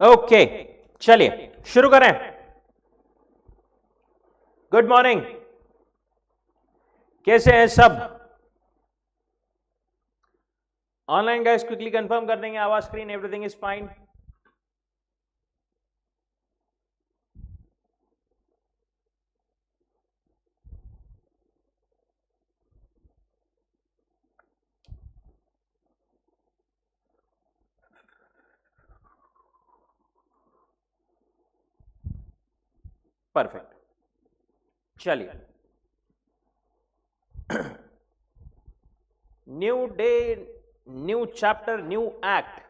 Okay, चलिए शुरू करें। गुड मॉर्निंग, कैसे हैं सब? ऑनलाइन गाइस क्विकली कंफर्म कर देंगे आवाज, screen, everything is fine. Perfect, चलिए। New day, new chapter, new act.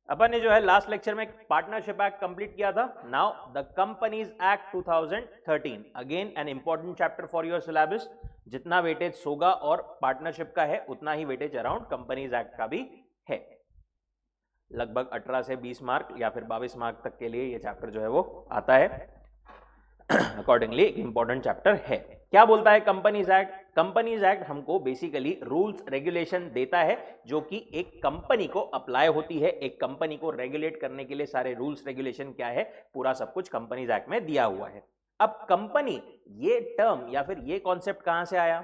अपन ने जो है लास्ट लेक्चर में पार्टनरशिप एक्ट कंप्लीट किया था। Now the companies act 2013, again an important chapter for your syllabus. जितना वेटेज सोगा और पार्टनरशिप का है उतना ही वेटेज अराउंड कंपनीज एक्ट का भी है। लगभग 18 से 20 मार्क या फिर 22 मार्क तक के लिए ये चैप्टर जो है वो आता है। अकॉर्डिंगली एक इंपॉर्टेंट चैप्टर है। क्या बोलता है कंपनीज एक्ट? कंपनीज एक्ट हमको बेसिकली रूल्स रेगुलेशन देता है जो कि एक कंपनी को अप्लाई होती है। एक कंपनी को रेगुलेट करने के लिए सारे रूल्स रेगुलेशन क्या है, पूरा सब कुछ कंपनीज एक्ट में दिया हुआ है। अब कंपनी, ये टर्म या फिर ये कॉन्सेप्ट कहां से आया?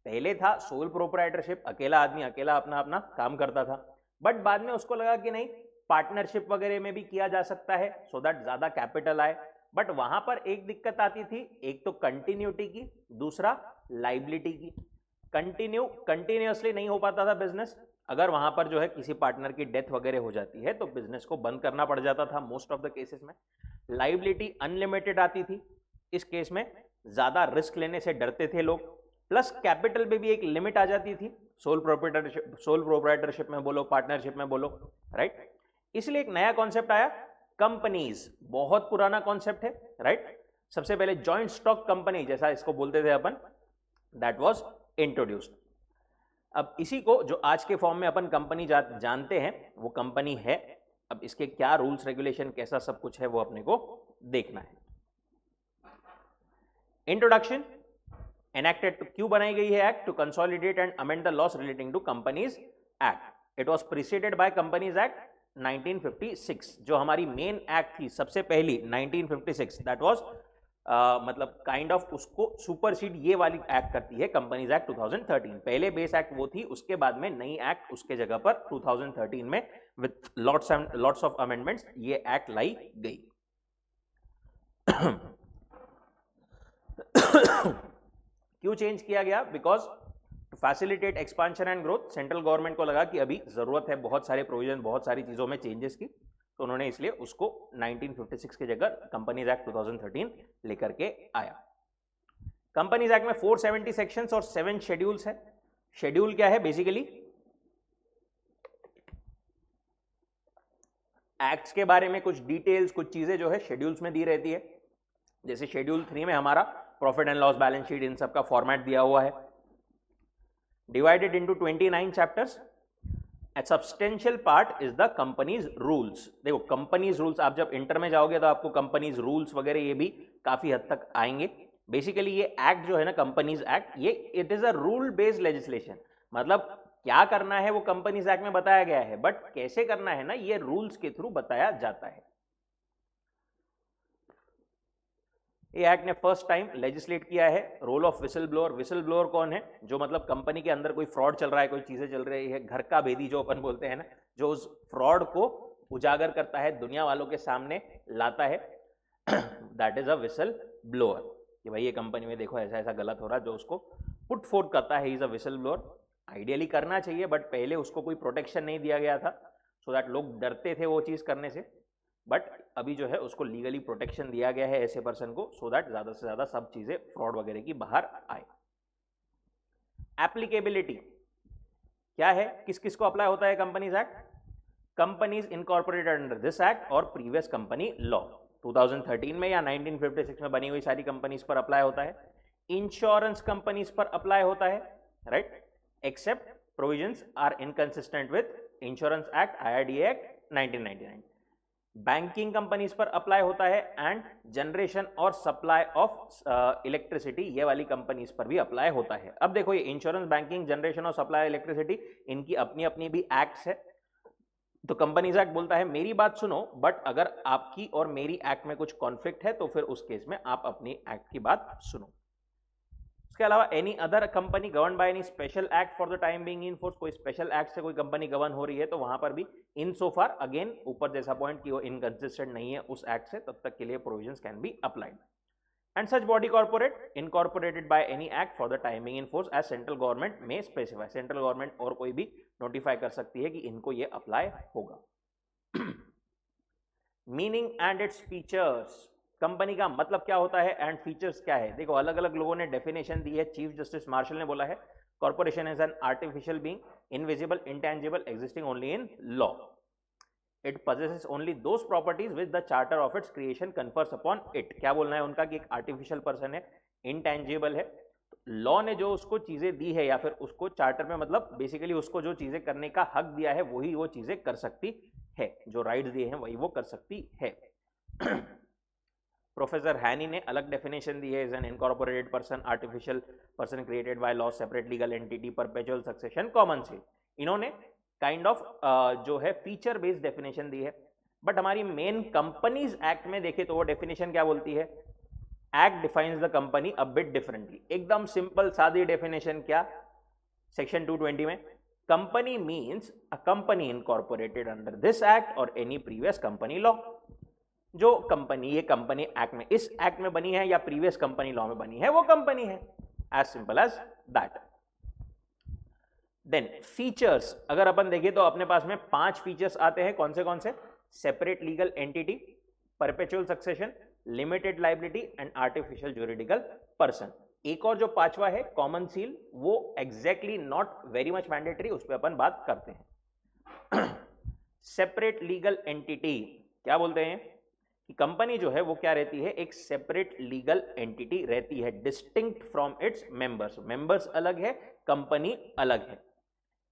पहले था सोल प्रोप्राइटरशिप, अकेला आदमी अकेला अपना अपना काम करता था। बट बाद में उसको लगा कि नहीं, पार्टनरशिप वगैरह में भी किया जा सकता है सो दैट ज्यादा कैपिटल आए। बट वहां पर एक दिक्कत आती थी, एक तो कंटिन्यूटी की, दूसरा लाइबिलिटी की। कंटिन्यूअसली नहीं हो पाता था बिजनेस। अगर वहां पर जो है किसी पार्टनर की डेथ वगैरह हो जाती है तो बिजनेस को बंद करना पड़ जाता था मोस्ट ऑफ द केसेस में। लाइबिलिटी अनलिमिटेड आती थी, इस केस में ज्यादा रिस्क लेने से डरते थे लोग। प्लस कैपिटल पे भी एक लिमिट आ जाती थी, सोल प्रोप्राइटरशिप में बोलो, पार्टनरशिप में बोलो, राइट। इसलिए एक नया कॉन्सेप्ट आया, कंपनीज। बहुत पुराना कॉन्सेप्ट है, राइट। सबसे पहले जॉइंट स्टॉक कंपनी जैसा इसको बोलते थे अपन, दैट वाज इंट्रोड्यूस्ड। अब इसी को जो आज के फॉर्म में अपन कंपनी जानते हैं वो कंपनी है। अब इसके क्या रूल्स रेगुलेशन, कैसा सब कुछ है वो अपने को देखना है। इंट्रोडक्शन। एनेक्टेड, क्यों बनाई गई है act? To consolidate and amend the laws relating to Companies Act. It was preceded by Companies Act 1956। जो हमारी मेन एक्ट थी सबसे पहली 1956, दैट वाज मतलब काइंड ऑफ उसको सुपरसीड ये वाली एक्ट करती है कंपनीज एक्ट 2013। पहले बेस एक्ट वो थी, उसके बाद में नई एक्ट उसके जगह पर 2013 में विथ लॉट्स ऑफ अमेंडमेंट्स ये एक्ट लाई गई। क्यों चेंज किया गया? Because to facilitate expansion and growth, central government को लगा कि अभी जरूरत है बहुत सारे प्रोविजन, बहुत सारी चीजों में चेंजेस की, तो उन्होंने इसलिए उसको 1956 की जगह कंपनीज एक्ट 2013 लेकर के आया। कंपनीज एक्ट में 470 सेक्शंस और 7 शेड्यूल्स है। शेड्यूल क्या है? बेसिकली एक्ट्स के बारे में कुछ डिटेल्स, कुछ चीजें जो है शेड्यूल्स में दी रहती है। जैसे शेड्यूल 3 में हमारा profit and loss balance sheet, इन सब का फॉर्मेट दिया हुआ है। Divided into 29 chapters. A substantial part is the company's rules। देखो कंपनीज रूल्स, आप जब इंटर में जाओगे तो आपको कंपनीज रूल्स वगैरह ये भी काफी हद तक आएंगे। बेसिकली ये एक्ट जो है ना, कंपनीज एक्ट, ये it is a rule based legislation. मतलब क्या करना है वो कंपनीज एक्ट में बताया गया है, बट कैसे करना है ना, ये रूल्स के थ्रू बताया जाता है। ये एक्ट ने फर्स्ट टाइम लेजिस्लेट किया है role of whistle blower. Whistle blower कौन है? जो मतलब कंपनी के अंदर कोई फ्रॉड चल रहा है, कोई चीजें चल रही है, घर का भेदी जो अपन बोलते हैं ना, जो उस फ्रॉड को उजागर करता है, दुनिया वालों के सामने लाता है, that is a whistle blower. कि भाई ये कंपनी में देखो ऐसा ऐसा गलत हो रहा है, जो उसको पुट फोर्थ करता है, is a whistle blower. Ideally करना चाहिए, बट पहले उसको कोई प्रोटेक्शन नहीं दिया गया था, सो दैट लोग डरते थे वो चीज करने से। बट अभी जो है उसको लीगली प्रोटेक्शन दिया गया है ऐसे पर्सन को, सो दैट ज्यादा से ज्यादा सब चीजें फ्रॉड वगैरह की बाहर आए। एप्लीकेबिलिटी क्या है? किस किस को अप्लाई होता है companies act? Companies incorporated under this act और प्रीवियस कंपनी लॉ 2013 में या 1956 में बनी हुई सारी कंपनीज पर अप्लाई होता है। इंश्योरेंस कंपनीज पर अप्लाई होता है, right, except provisions are inconsistent with Insurance Act, IRDA Act 1999। Banking companies पर अप्लाई होता है एंड जनरेशन और सप्लाई ऑफ इलेक्ट्रिसिटी, ये वाली कंपनीज पर भी अप्लाई होता है। अब देखो ये इंश्योरेंस, बैंकिंग, जनरेशन और सप्लाई इलेक्ट्रिसिटी, इनकी अपनी अपनी भी एक्ट्स है। तो कंपनीज एक्ट बोलता है मेरी बात सुनो, बट अगर आपकी और मेरी एक्ट में कुछ कॉन्फ्लिक्ट है तो फिर उस केस में आप अपनी एक्ट की बात सुनो। इसके अलावा any other company govern by any special act for the time being in force, कोई स्पेशल एक्ट से कोई कंपनी गवर्न हो रही है तो वहां पर भी इन सो फार, अगेन ऊपर जैसा पॉइंट कि वो इनकंसिस्टेंट नहीं है उस एक्ट से, तब तक के लिए provisions can be applied. And such body corporate incorporated by any act for the time being in force as central government may specify, central government और कोई भी नोटिफाई कर सकती है कि इनको ये अप्लाई होगा। Meaning and its features, company का मतलब क्या होता है एंड फीचर्स क्या है। देखो अलग अलग लोगों ने डेफिनेशन दी है। चीफ जस्टिस मार्शल ने बोला है corporation is an artificial being, invisible, intangible, existing only in law. It possesses only those properties which the charter of its creation confers upon it। क्या बोलना है उनका कि एक आर्टिफिशियल पर्सन है, इंटेंजिबल है, लॉ ने जो उसको चीजें दी है या फिर उसको चार्टर में मतलब बेसिकली उसको जो चीजें करने का हक दिया है वही वो चीजें कर सकती है, जो राइट्स दिए हैं वही वो कर सकती है। प्रोफेसर हैनी ने अलग डेफिनेशन दी है, is an incorporated person, artificial person created by law, separate legal entity, perpetual succession, common seal. इन्होंने काइंड ऑफ जो है फीचर बेस्ड डेफिनेशन दी है। बट हमारी मेन कंपनीज एक्ट में देखे तो वो डेफिनेशन क्या बोलती है, act defines the company a bit differently. एकदम सिंपल सादी डेफिनेशन क्या, सेक्शन 220 में, company means a company incorporated under this act और एनी प्रीवियस कंपनी लॉ। जो कंपनी, ये कंपनी एक्ट में, इस एक्ट में बनी है या प्रीवियस कंपनी लॉ में बनी है, वो कंपनी है, as simple as that. Then features अगर अपन देखें तो अपने पास में 5 फीचर्स आते हैं। कौन से? Separate legal entity, perpetual succession, limited liability and artificial juridical person. एक और जो 5वां है कॉमन सील, वो exactly not very much mandatory, उस पर अपन बात करते हैं। सेपरेट लीगल एंटिटी क्या बोलते हैं कि कंपनी जो है वो क्या रहती है, एक सेपरेट लीगल एंटिटी रहती है, distinct from its members. Members अलग है, कंपनी अलग है।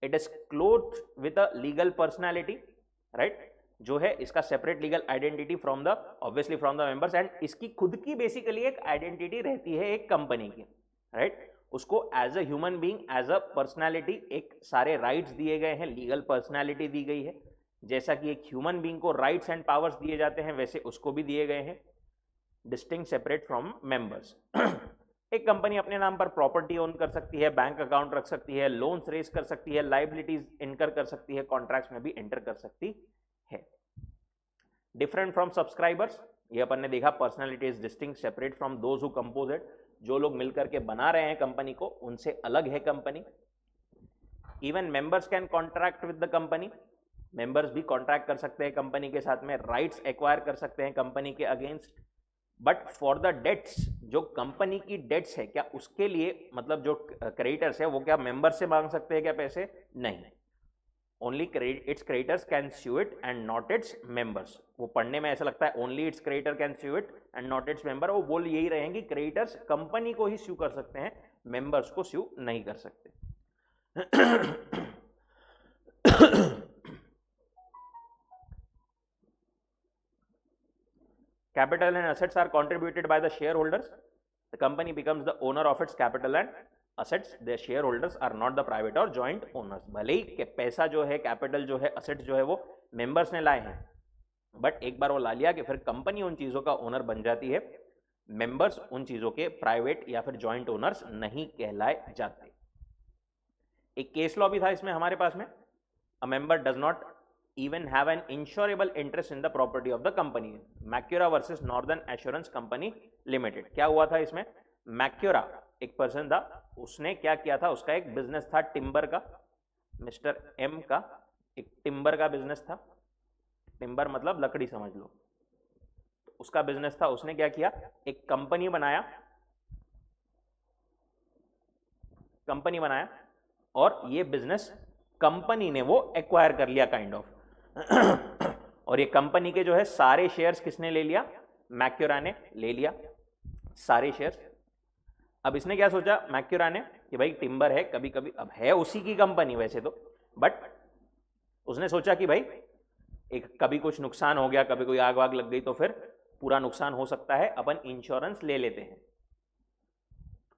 It is cloth with a legal personality, right, जो है इसका separate legal identity from the, obviously from the members, and इसकी खुद की बेसिकली एक आइडेंटिटी रहती है एक कंपनी की, राइट। उसको as a human being, as a personality एक सारे राइट्स दिए गए हैं, लीगल पर्सनैलिटी दी गई है। जैसा कि एक ह्यूमन बीइंग को राइट्स एंड पावर्स दिए जाते हैं वैसे उसको भी दिए गए हैं, डिस्टिंक्ट सेपरेट फ्रॉम मेंबर्स। एक कंपनी अपने नाम पर प्रॉपर्टी ओन कर सकती है, बैंक अकाउंट रख सकती है, लोन्स रेज कर सकती है, लाइबिलिटीज इनकर कर सकती है, कॉन्ट्रैक्ट्स में भी एंटर कर सकती है। डिफरेंट फ्रॉम सब्सक्राइबर्स, ये अपन ने देखा, personality is distinct separate from those who compose it, जो लोग मिलकर के बना रहे हैं कंपनी को उनसे अलग है company. Even members can contract with the company, members भी कॉन्ट्रैक्ट कर सकते हैं कंपनी के साथ में, राइट्स एक्वायर कर सकते हैं कंपनी के against. But for the debts, जो कंपनी की डेट्स है, क्या उसके लिए मतलब जो क्रेडिटर्स है वो क्या मेंबर से मांग सकते हैं क्या पैसे? नहीं, only its creditors can sue it and not its members. वो पढ़ने में ऐसा लगता है only its creditor can sue it and not its member, वो बोल यही रहेंगे क्रेडिटर्स कंपनी को ही स्यू कर सकते हैं, मेंबर्स को स्यू नहीं कर सकते। Capital and assets are contributed by the shareholders. The company becomes the owner of its capital and assets. The shareholders are not the private or joint owners. भले ही पैसा जो है, कैपिटल जो है, असेट्स जो है वो मेंबर्स ने लाए हैं, बट एक बार वो ला लिया कि फिर कंपनी उन चीजों का ओनर बन जाती है, मेंबर्स उन चीजों के प्राइवेट या फिर जॉइंट ओनर्स नहीं कहलाए जाते। एक केस लॉ भी था इसमें हमारे पास में, a member does not even have an insurable interest in the property of the company, Macaura versus Northern Assurance company limited. क्या हुआ था इसमें, मैक्यूरा एक पर्सन था, उसने क्या किया था, उसका एक बिजनेस था टिम्बर का, मिस्टर एम का एक टिम्बर का बिजनेस था, टिम्बर मतलब लकड़ी समझ लो, तो उसका बिजनेस था। उसने क्या किया, एक कंपनी बनाया और ये बिजनेस कंपनी ने वो एक्वायर कर लिया काइंड ऑफ। और ये कंपनी के जो है सारे शेयर्स किसने ले लिया, मैक्यूरा ने ले लिया सारे शेयर्स। अब इसने क्या सोचा मैक्यूरा ने कि भाई टिम्बर है, कभी कभी अब है उसी की कंपनी वैसे तो, बट उसने सोचा कि भाई एक कभी कुछ नुकसान हो गया, कभी कोई आग वाग लग गई तो फिर पूरा नुकसान हो सकता है, अपन इंश्योरेंस ले लेते हैं।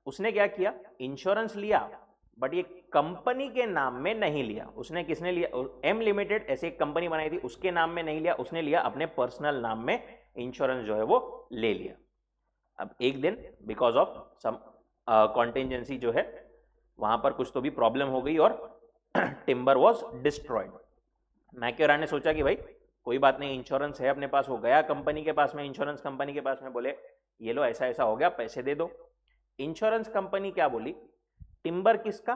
उसने क्या किया, इंश्योरेंस लिया, बट ये कंपनी के नाम में नहीं लिया उसने। किसने लिया? एम लिमिटेड ऐसे एक कंपनी बनाई थी, उसके नाम में नहीं लिया, उसने लिया अपने पर्सनल नाम में इंश्योरेंस जो है वो ले लिया। अब एक दिन बिकॉज ऑफ सम कॉन्टेंजेंसी जो है वहां पर कुछ तो भी प्रॉब्लम हो गई और टिम्बर वॉज डिस्ट्रॉयड। मैक्यूरा ने सोचा कि भाई कोई बात नहीं, इंश्योरेंस है अपने पास। वो गया कंपनी के पास में, इंश्योरेंस कंपनी के पास में, बोले ये लो ऐसा ऐसा हो गया, पैसे दे दो। इंश्योरेंस कंपनी क्या बोली? टिम्बर किसका?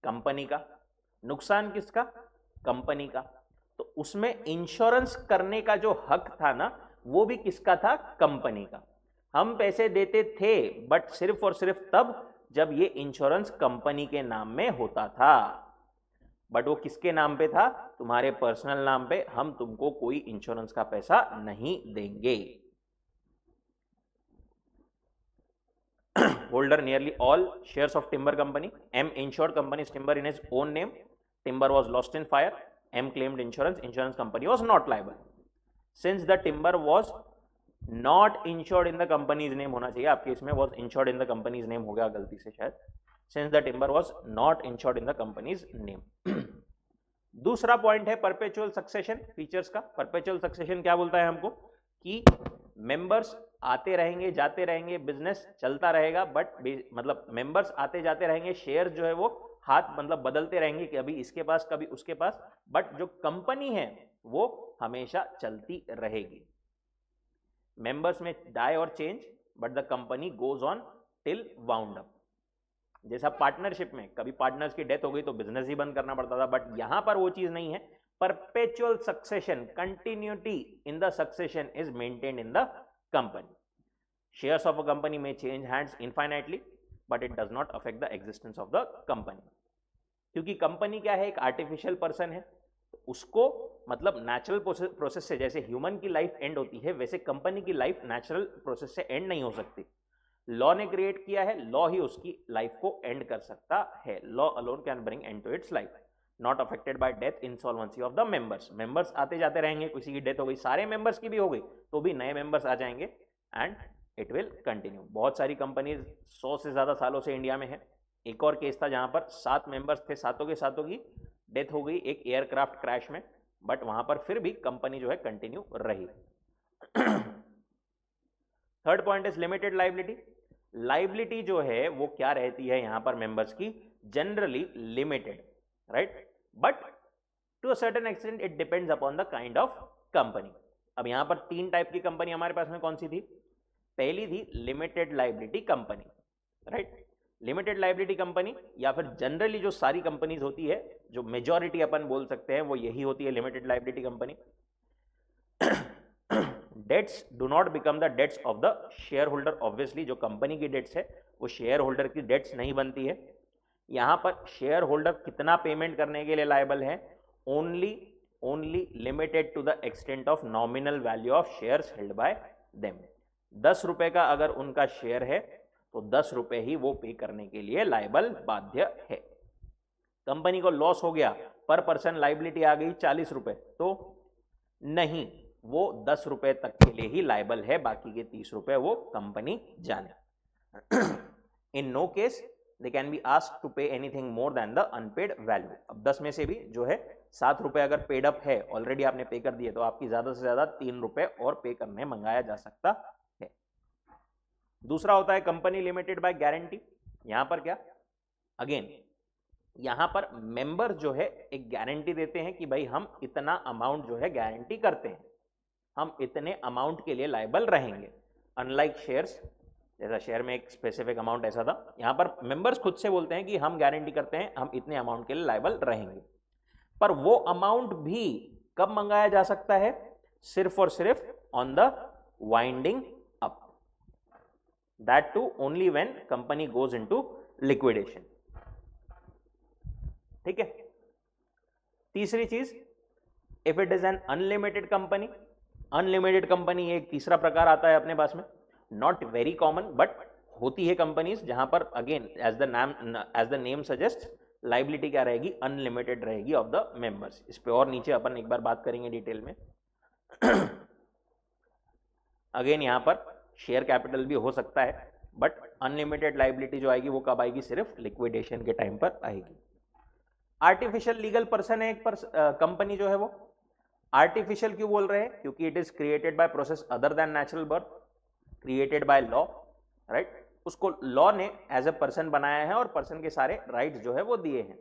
कंपनी का। नुकसान किसका? कंपनी का। तो उसमें इंश्योरेंस करने का जो हक था ना, वो भी किसका था? कंपनी का। हम पैसे देते थे बट सिर्फ और सिर्फ तब जब ये इंश्योरेंस कंपनी के नाम में होता था। बट वो किसके नाम पे था? तुम्हारे पर्सनल नाम पे। हम तुमको कोई इंश्योरेंस का पैसा नहीं देंगे। Holder nearly all shares of timber company. M insured company's timber in his own name. Timber was lost in fire. M claimed insurance. Insurance company was not liable. Since the timber was not insured in the company's name, होना चाहिए आपके इसमें was insured in the company's name, हो गया गलती से शायद। Since the timber was not insured in the company's name. दूसरा पॉइंट है परपेचुअल सक्सेशन फीचर्स का। परपेचुअल सक्सेशन क्या बोलता है हमको? कि मेंबर्स आते रहेंगे जाते रहेंगे, बिजनेस चलता रहेगा, बट मतलब मेंबर्स आते जाते रहेंगे, शेयर जो है वो हाथ मतलब बदलते रहेंगे कि अभी इसके पास कभी उसके पास, बट जो कंपनी है वो हमेशा चलती रहेगी। मेंबर्स में डाई और change but the company goes on till wound up. जैसा पार्टनरशिप में कभी पार्टनर्स की डेथ हो गई तो बिजनेस ही बंद करना पड़ता था, बट यहां पर वो चीज नहीं है। Perpetual succession, continuity in the succession is maintained in the company. Shares of a company may change hands infinitely, but it does not affect the existence of the company. क्योंकि कंपनी क्या है? एक आर्टिफिशियल पर्सन है, तो उसको मतलब natural process से जैसे ह्यूमन की लाइफ एंड होती है, वैसे कंपनी की लाइफ नेचुरल प्रोसेस से एंड नहीं हो सकती। लॉ ने क्रिएट किया है, लॉ ही उसकी लाइफ को एंड कर सकता है। Law alone can bring end to its life, not affected by death, insolvency of the members. Members आते जाते रहेंगे, किसी की डेथ हो गई, सारे मेंबर्स की भी हो गई तो भी नए मेंबर्स आ जाएंगे एंड इट विल कंटिन्यू। बहुत सारी कंपनीज 100 से ज्यादा सालों से इंडिया में है। एक और केस था जहां पर 7 मेंबर्स थे, सातों के सातों की डेथ हो गई एक एयरक्राफ्ट क्रैश में, बट वहां पर फिर भी कंपनी जो है कंटिन्यू रही। Third point is limited liability. Liability जो है वो क्या रहती है यहां पर मेंबर्स की? Generally limited, right, but to a certain extent it depends upon the kind of company. अब यहां पर 3 टाइप की कंपनी हमारे पास में कौन सी थी? पहली थी limited liability company, right. Limited liability company या फिर जनरली जो सारी कंपनीज होती है, जो मेजॉरिटी अपन बोल सकते हैं वो यही होती है, limited liability company. Debts do not become the debts of the share holder. Obviously जो कंपनी की डेट्स है वो शेयर होल्डर की डेट्स नहीं बनती है। यहां पर शेयर होल्डर कितना पेमेंट करने के लिए लायबल है? Only limited to the extent of nominal value of shares held by them. 10 रुपए का अगर उनका शेयर है तो 10 रुपए ही वो पे करने के लिए लायबल बाध्य है। कंपनी को लॉस हो गया, पर पर्सन लाइबिलिटी आ गई 40 रुपए, तो नहीं, वो 10 रुपए तक के लिए ही लायबल है, बाकी के 30 रुपए वो कंपनी जाने। In no case they can be asked to pay anything more than the unpaid value। अब 10 में से भी जो है 7 रुपए अगर पेड अप है, ऑलरेडी आपने पे कर दिए, तो आपकी ज्यादा से ज्यादा 3 रुपए और पे करने मंगाया जा सकता है। दूसरा होता है कंपनी लिमिटेड बाय गारंटी। यहां पर क्या? अगेन यहां पर मेंबर जो है एक गारंटी देते हैं कि भाई हम इतना अमाउंट जो है गारंटी करते हैं, हम इतने अमाउंट के लिए लायबल रहेंगे। अनलाइक शेयर्स, जैसा शेयर में एक स्पेसिफिक अमाउंट ऐसा था, यहां पर मेंबर्स खुद से बोलते हैं कि हम गारंटी करते हैं हम इतने अमाउंट के लिए लायबल रहेंगे। पर वो अमाउंट भी कब मंगाया जा सकता है? सिर्फ और सिर्फ on the winding up, that too only when company goes into liquidation. ठीक है। तीसरी चीज, if it is an unlimited company. Unlimited company एक तीसरा प्रकार आता है अपने पास में, नॉट वेरी कॉमन बट होती है कंपनीज जहां पर again as the name suggest liability क्या रहेगी? अनलिमिटेड रहेगी ऑफ द मेंबर्स। इस पे और नीचे अपन एक बार बात करेंगे डिटेल में। अगेन यहां पर शेयर कैपिटल भी हो सकता है, बट अनलिमिटेड लाइबिलिटी जो आएगी वो कब आएगी? सिर्फ लिक्विडेशन के टाइम पर आएगी। आर्टिफिशियल लीगल पर्सन है एक कंपनी जो है वो। आर्टिफिशियल क्यों बोल रहे हैं? क्योंकि it is created by process other than natural birth, created by law, right. उसको लॉ ने एज ए पर्सन बनाया है और पर्सन के सारे राइट्स जो है वो दिए हैं।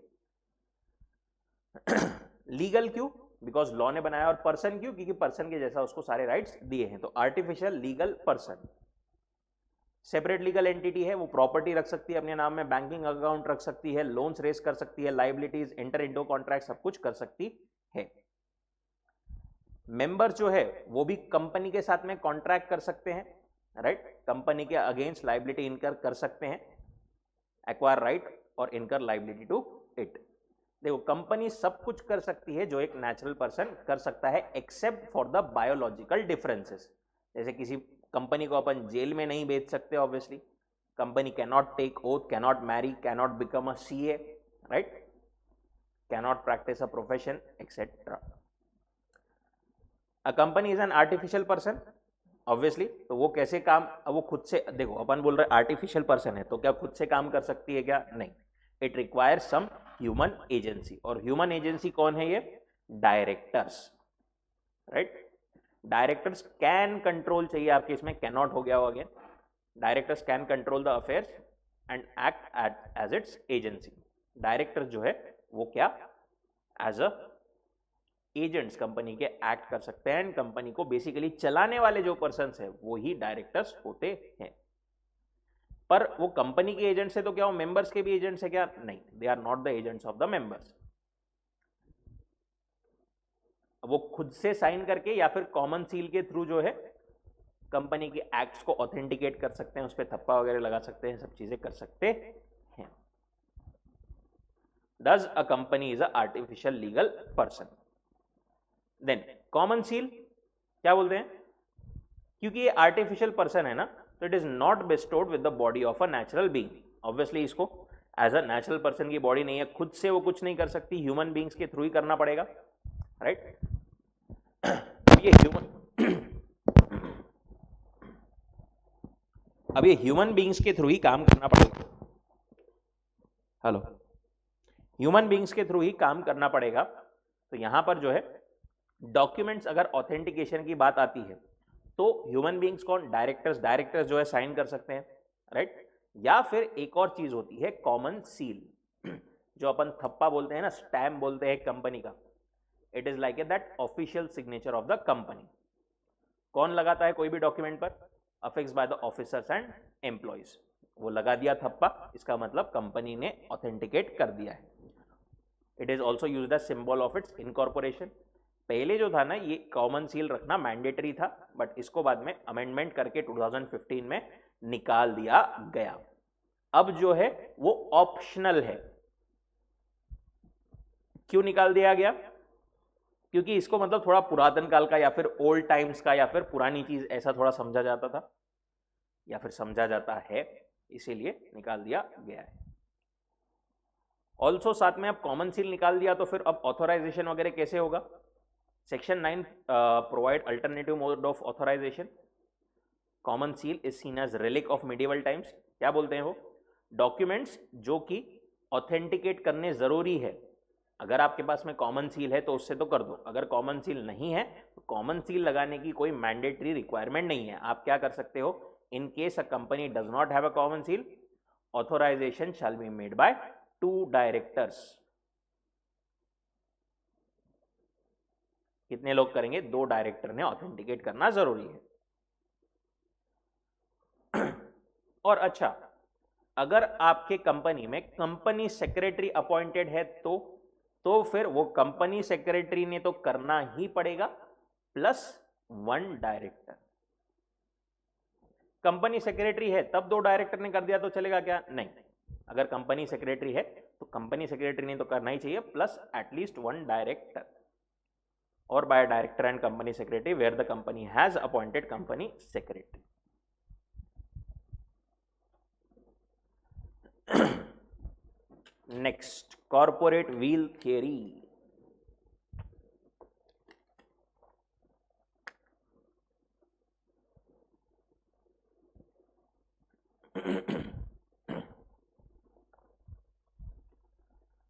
लीगल क्यों? बिकॉज लॉ ने बनाया। और पर्सन क्यों? क्योंकि पर्सन के जैसा उसको सारे राइट्स दिए हैं। तो artificial legal person separate legal entity है, वो प्रॉपर्टी रख सकती है अपने नाम में, बैंकिंग अकाउंट रख सकती है, लोन्स रेज कर सकती है, लाइबिलिटीज, इंटर इंटो कॉन्ट्रैक्ट सब कुछ कर सकती है। मेंबर जो है वो भी कंपनी के साथ में कॉन्ट्रैक्ट कर सकते हैं, राइट। कंपनी के अगेंस्ट लाइबिलिटी इनकर कर सकते हैं, एक्वायर राइट और इनकर लाइबिलिटी टू इट। देखो कंपनी सब कुछ कर सकती है जो एक नेचुरल पर्सन कर सकता है, except for the biological differences. जैसे किसी कंपनी को अपन जेल में नहीं भेज सकते, obviously. Company can not take oath, can not marry, can not become a CA, right, can not practise a profession, etcetera. A company is an artificial person, obviously. तो वो कैसे काम, वो खुद से, देखो अपन बोल रहे आर्टिफिशियल पर्सन है तो क्या खुद से काम कर सकती है क्या? नहीं। It requires some human agency. और ह्यूमन एजेंसी कौन है? ये directors, right. Directors can control, चाहिए आपके इसमें कैन नॉट हो गया हो again. Directors can control the affairs and act as its agency. Director जो है वो क्या, एज अ एजेंट्स कंपनी के एक्ट कर सकते हैं। कंपनी को बेसिकली चलाने वाले जो पर्सन है वो ही डायरेक्टर्स होते हैं। पर वो कंपनी के एजेंट्स है तो क्या वो मेंबर्स के भी एजेंट्स है क्या? नहीं, they are not the agents of the members. वो खुद से साइन करके या फिर कॉमन सील के थ्रू जो है कंपनी के एक्ट्स को ऑथेंटिकेट कर सकते हैं, उस पर थप्पा वगैरह लगा सकते हैं, सब चीजें कर सकते हैं। Does a company is a artificial legal person. Then common seal क्या बोलते हैं? क्योंकि ये आर्टिफिशियल पर्सन है ना, तो it is not bestowed with the body of a natural being. Obviously इसको एज अ नेचुरल पर्सन की बॉडी नहीं है, खुद से वो कुछ नहीं कर सकती, ह्यूमन बीइंग्स के थ्रू ही करना पड़ेगा, राइट। ये अब ये ह्यूमन बीइंग्स के थ्रू ही काम करना पड़ेगा। हेलो, ह्यूमन बीइंग्स के थ्रू ही काम करना पड़ेगा। तो यहां पर जो है डॉक्यूमेंट्स, अगर ऑथेंटिकेशन की बात आती है तो ह्यूमन बीइंग्स कौन? डायरेक्टर्स। डायरेक्टर्स जो है साइन कर सकते हैं, राइट। या फिर एक और चीज होती है कॉमन सील, जो अपन थप्पा बोलते हैं ना, स्टैम्प बोलते हैं कंपनी का। It is like a that official signature of the company. कौन लगाता है कोई भी डॉक्यूमेंट पर? Affix by the officers and employees. वो लगा दिया थप्पा, इसका मतलब कंपनी ने ऑथेंटिकेट कर दिया है। It is also use the symbol of its incorporation. पहले जो था ना ये कॉमन सील रखना मैंडेटरी था, बट इसको बाद में अमेंडमेंट करके 2015 में निकाल दिया गया। अब जो है वो ऑप्शनल है। क्यों निकाल दिया गया? क्योंकि इसको मतलब थोड़ा पुरातन काल का या फिर ओल्ड टाइम्स का या फिर पुरानी चीज ऐसा थोड़ा समझा जाता था या फिर समझा जाता है, इसीलिए निकाल दिया गया है। ऑल्सो साथ में अब कॉमन सील निकाल दिया तो फिर अब ऑथोराइजेशन वगैरह कैसे होगा? Section 9 provide alternative mode of authorisation. Common seal is seen as relic of medieval times. क्या बोलते हैं वो? डॉक्यूमेंट्स जो कि ऑथेंटिकेट करने जरूरी है। अगर आपके पास में कॉमन सील है तो उससे तो कर दो, अगर कॉमन सील नहीं है तो कॉमन सील लगाने की कोई मैंडेटरी रिक्वायरमेंट नहीं है। आप क्या कर सकते हो? In case a company does not have a common seal, authorisation shall be made by 2 directors. कितने लोग करेंगे? 2 डायरेक्टर ने ऑथेंटिकेट करना जरूरी है। और अच्छा, अगर आपके कंपनी में कंपनी सेक्रेटरी अपॉइंटेड है तो फिर वो कंपनी सेक्रेटरी ने तो करना ही पड़ेगा, प्लस 1 डायरेक्टर। कंपनी सेक्रेटरी है तब 2 डायरेक्टर ने कर दिया तो चलेगा क्या? नहीं। अगर कंपनी सेक्रेटरी है तो कंपनी सेक्रेटरी ने तो करना ही चाहिए, प्लस एटलीस्ट 1 डायरेक्टर, और by director and company secretary where the company has appointed company secretary. Next, corporate veil theory.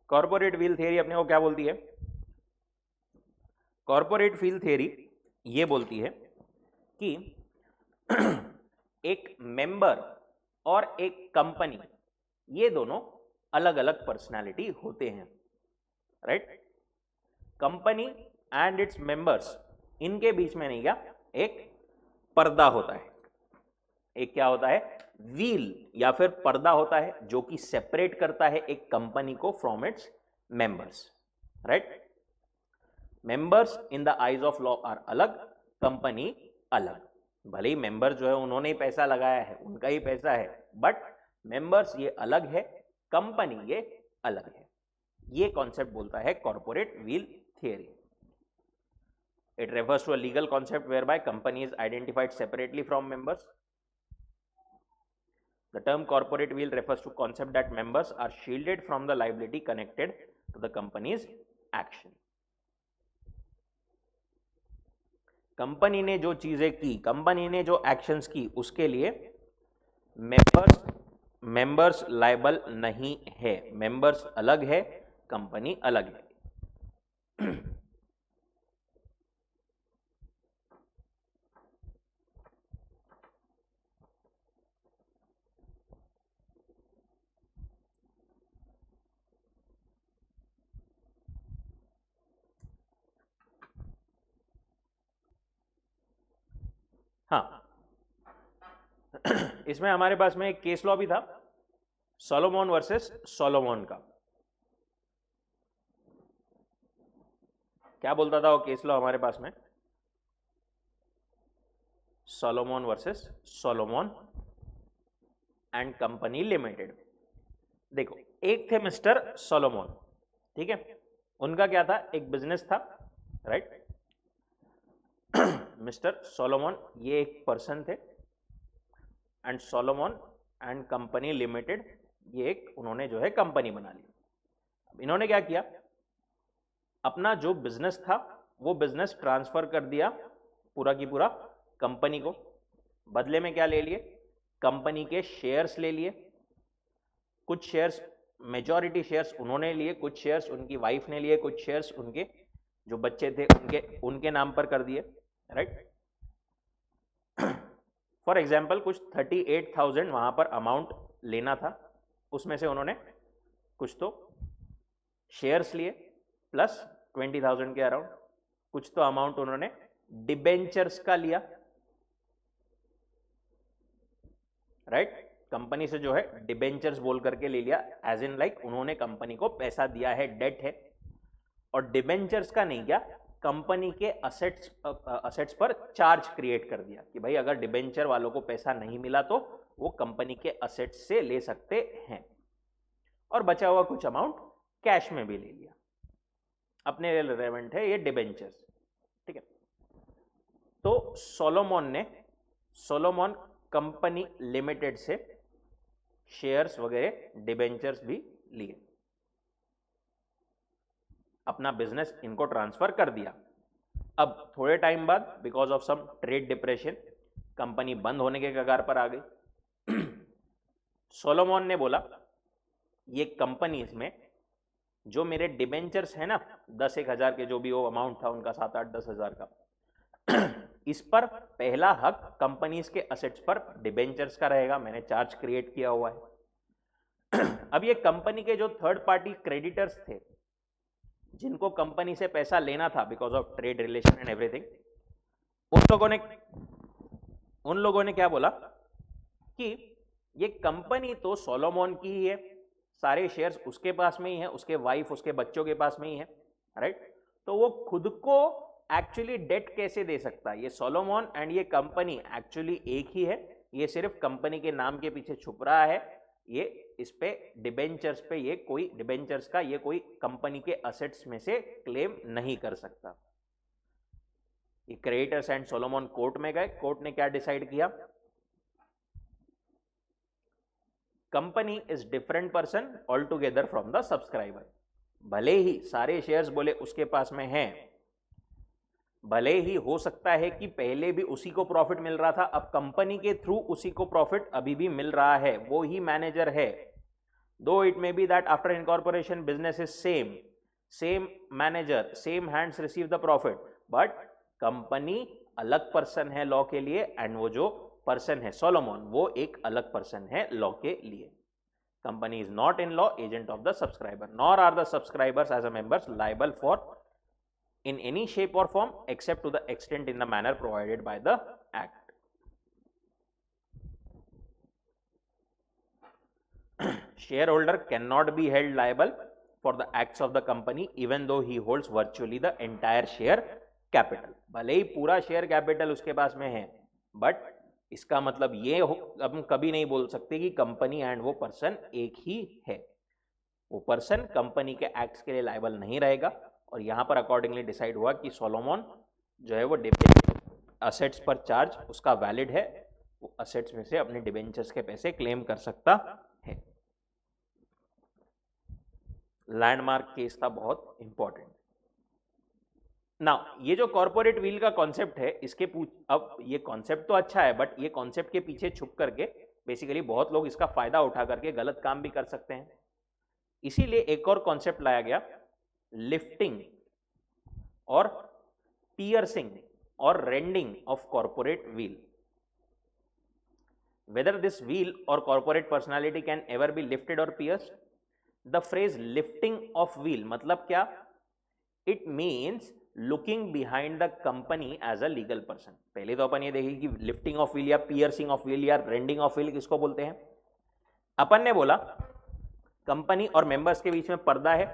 Corporate veil theory अपने को क्या बोलती है? कॉर्पोरेट व्हील थियरी ये बोलती है कि एक मेंबर और एक कंपनी, ये दोनों अलग अलग पर्सनालिटी होते हैं, right? Company and its members, इनके बीच में नहीं क्या, एक पर्दा होता है, एक क्या होता है, व्हील या फिर पर्दा होता है जो कि सेपरेट करता है एक कंपनी को from its members, right? Members in the eyes of law are अलग, कंपनी अलग। भले ही मेंबर जो है उन्होंने ही पैसा लगाया है, उनका ही पैसा है, बट मेंबर्स ये अलग है, कंपनी ये अलग है। ये कॉन्सेप्ट बोलता है corporate veil theory. It refers to a legal concept whereby company is identified separately from members. The term corporate wheel refers to concept that members are shielded from the liability connected to the company's action. Company ने जो चीजें की, company ने जो actions की, उसके लिए members liable नहीं है। मेंबर्स अलग है, कंपनी अलग है। हाँ, इसमें हमारे पास में एक केस लॉ भी था, सोलोमन वर्सेस सोलोमन का। क्या बोलता था वो केस लॉ हमारे पास में? Solomon versus Solomon and company limited. देखो, एक थे मिस्टर सोलोमन, ठीक है, उनका क्या था, एक बिजनेस था, राइट? मिस्टर सोलोमन ये एक पर्सन थे, and Solomon and company limited ये एक उन्होंने जो है कंपनी बना ली। इन्होंने क्या किया, अपना जो बिजनेस था वो बिजनेस ट्रांसफर कर दिया पूरा की पूरा कंपनी को। बदले में क्या ले लिए, कंपनी के शेयर्स ले लिए। कुछ शेयर्स, मेजॉरिटी शेयर्स उन्होंने लिए, कुछ शेयर्स उनकी वाइफ ने लिए, कुछ शेयर्स उनके जो बच्चे थे उनके नाम पर कर दिए, राइट? फॉर एग्जाम्पल कुछ 38,000 वहां पर अमाउंट लेना था, उसमें से उन्होंने कुछ तो शेयर्स लिए प्लस 20,000 के अराउंड, कुछ तो अमाउंट उन्होंने डिबेंचर्स का लिया, राइट? कंपनी से जो है डिबेंचर्स बोल करके ले लिया, एज इन लाइक उन्होंने कंपनी को पैसा दिया है, डेट है। और डिबेंचर्स का नहीं क्या, कंपनी के असेट्स पर चार्ज क्रिएट कर दिया कि भाई अगर डिबेंचर वालों को पैसा नहीं मिला तो वो कंपनी के असेट्स से ले सकते हैं। और बचा हुआ कुछ अमाउंट कैश में भी ले लिया। अपने लिए रिलेवेंट है ये डिबेंचर्स, ठीक है? तो सोलोमन कंपनी लिमिटेड से शेयर्स वगैरह डिबेंचर्स भी लिए, अपना बिजनेस इनको ट्रांसफर कर दिया। अब थोड़े टाइम बाद because of some trade depression company बंद होने के कगार पर आ गई। सोलोमन ने बोला ये कंपनीज में जो मेरे डिबेंचर्स है ना, 10-1 हजार के जो भी वो अमाउंट था उनका, 7-8-10 हजार का, इस पर पहला हक कंपनीज के असेट्स पर डिबेंचर्स का रहेगा, मैंने चार्ज क्रिएट किया हुआ है। अब ये कंपनी के जो थर्ड पार्टी क्रेडिटर्स थे जिनको कंपनी से पैसा लेना था because of trade relation and everything, उन लोगों ने क्या बोला कि ये कंपनी तो सोलोमन की ही है, सारे शेयर्स उसके पास में ही है, उसके वाइफ उसके बच्चों के पास में ही है, राइट? तो वो खुद को एक्चुअली डेट कैसे दे सकता है? ये सोलोमन एंड ये कंपनी एक्चुअली एक ही है, ये सिर्फ कंपनी के नाम के पीछे छुप रहा है। ये इस पे डिबेंचर्स पे ये कोई डिबेंचर्स का ये कोई कंपनी के असेट्स में से क्लेम नहीं कर सकता। ये क्रेडिटर्स एंड सोलोमन कोर्ट में गए, कोर्ट ने क्या डिसाइड किया, company is different person all together from the subscriber. भले ही सारे शेयर्स बोले उसके पास में हैं, भले ही हो सकता है कि पहले भी उसी को प्रॉफिट मिल रहा था, अब कंपनी के थ्रू उसी को प्रॉफिट अभी भी मिल रहा है, वो ही मैनेजर है. दो it may be that after incorporation business is same manager, same hands receive the profit, but company अलग पर्सन है लॉ के लिए, एंड वो जो पर्सन है सोलोमन वो एक अलग पर्सन है लॉ के लिए. Company is not in law agent of the subscriber, nor are the subscribers as a members liable for in any shape or form except to the extent in the manner provided by the act. Shareholder cannot be held liable for the acts of the company even though he holds virtually the entire share capital. भले ही पूरा share capital उसके पास में है, but इसका मतलब ये हम कभी नहीं बोल सकते कि कंपनी एंड वो पर्सन एक ही है. वो पर्सन कंपनी के एक्ट्स के लिए लायबल नहीं रहेगा. और यहां पर अकॉर्डिंगली डिसाइड हुआ कि सोलोमन जो है वो असेट्स पर चार्ज उसका वैलिड है, वो असेट्स में से अपने डिबेंचर्स के पैसे क्लेम कर सकता है. लैंडमार्क केस था बहुत इंपॉर्टेंट. नाउ ये जो कॉर्पोरेट व्हील का कॉन्सेप्ट है, इसके अब ये कॉन्सेप्ट तो अच्छा है, बट ये कॉन्सेप्ट के पीछे छुप करके बेसिकली बहुत लोग इसका फायदा उठा करके गलत काम भी कर सकते हैं. इसीलिए एक और कॉन्सेप्ट लाया गया, लिफ्टिंग और पियर्सिंग और rending of corporate veil. Whether this veil और corporate personality can ever be lifted और pierced. The phrase lifting of veil मतलब क्या? It means looking behind the company as a legal person. पहले तो अपन ये देखें कि लिफ्टिंग ऑफ व्हील या पियर्सिंग ऑफ व्हील या रेंडिंग ऑफ व्हील किसको बोलते हैं. अपन ने बोला कंपनी और मेंबर्स के बीच में पर्दा है,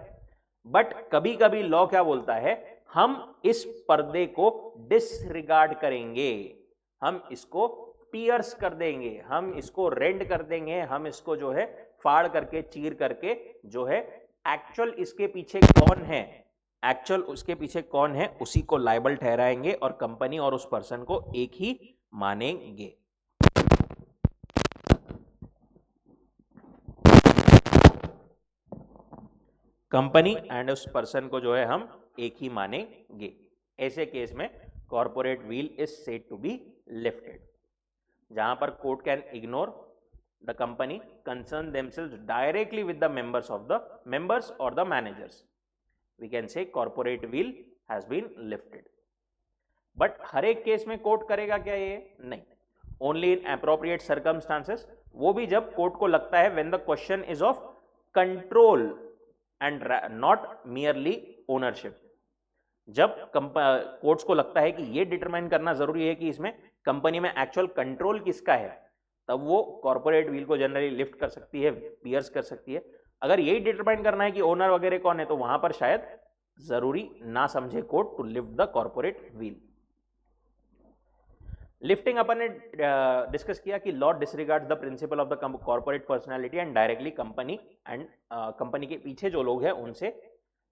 बट कभी कभी लॉ क्या बोलता है, हम इस पर्दे को डिसरिगार्ड करेंगे, हम इसको पियर्स कर देंगे, हम इसको रेंड कर देंगे, हम इसको जो है फाड़ करके चीर करके जो है एक्चुअल इसके पीछे कौन है, एक्चुअल उसके पीछे कौन है उसी को लायबल ठहराएंगे और कंपनी और उस पर्सन को एक ही मानेंगे. कंपनी एंड उस पर्सन को जो है हम एक ही मानेंगे. ऐसे केस में corporate veil is said to be lifted. जहां पर court can ignore the company concern themselves directly with the members और the managers, we can say corporate wheel has been lifted. But हर एक केस में कोर्ट करेगा क्या? ये नहीं. ओनली इन अप्रोप्रिएट सर्कमस्टांसेस, वो भी जब कोर्ट को लगता है when the question is of control and not merely ownership. जब कोर्ट्स को लगता है कि ये डिटरमाइन करना जरूरी है कि इसमें कंपनी में एक्चुअल कंट्रोल किसका है, तब वो कॉर्पोरेट व्हील को जनरली लिफ्ट कर सकती है, पियर्स कर सकती है. अगर यही डिटरमाइन करना है कि ओनर वगैरह कौन है, तो वहां पर शायद जरूरी ना समझे court to lift the corporate veil. Lifting अपन ने डिस्कस किया कि law disregards the principle of the corporate personality and directly company and company के पीछे जो लोग हैं उनसे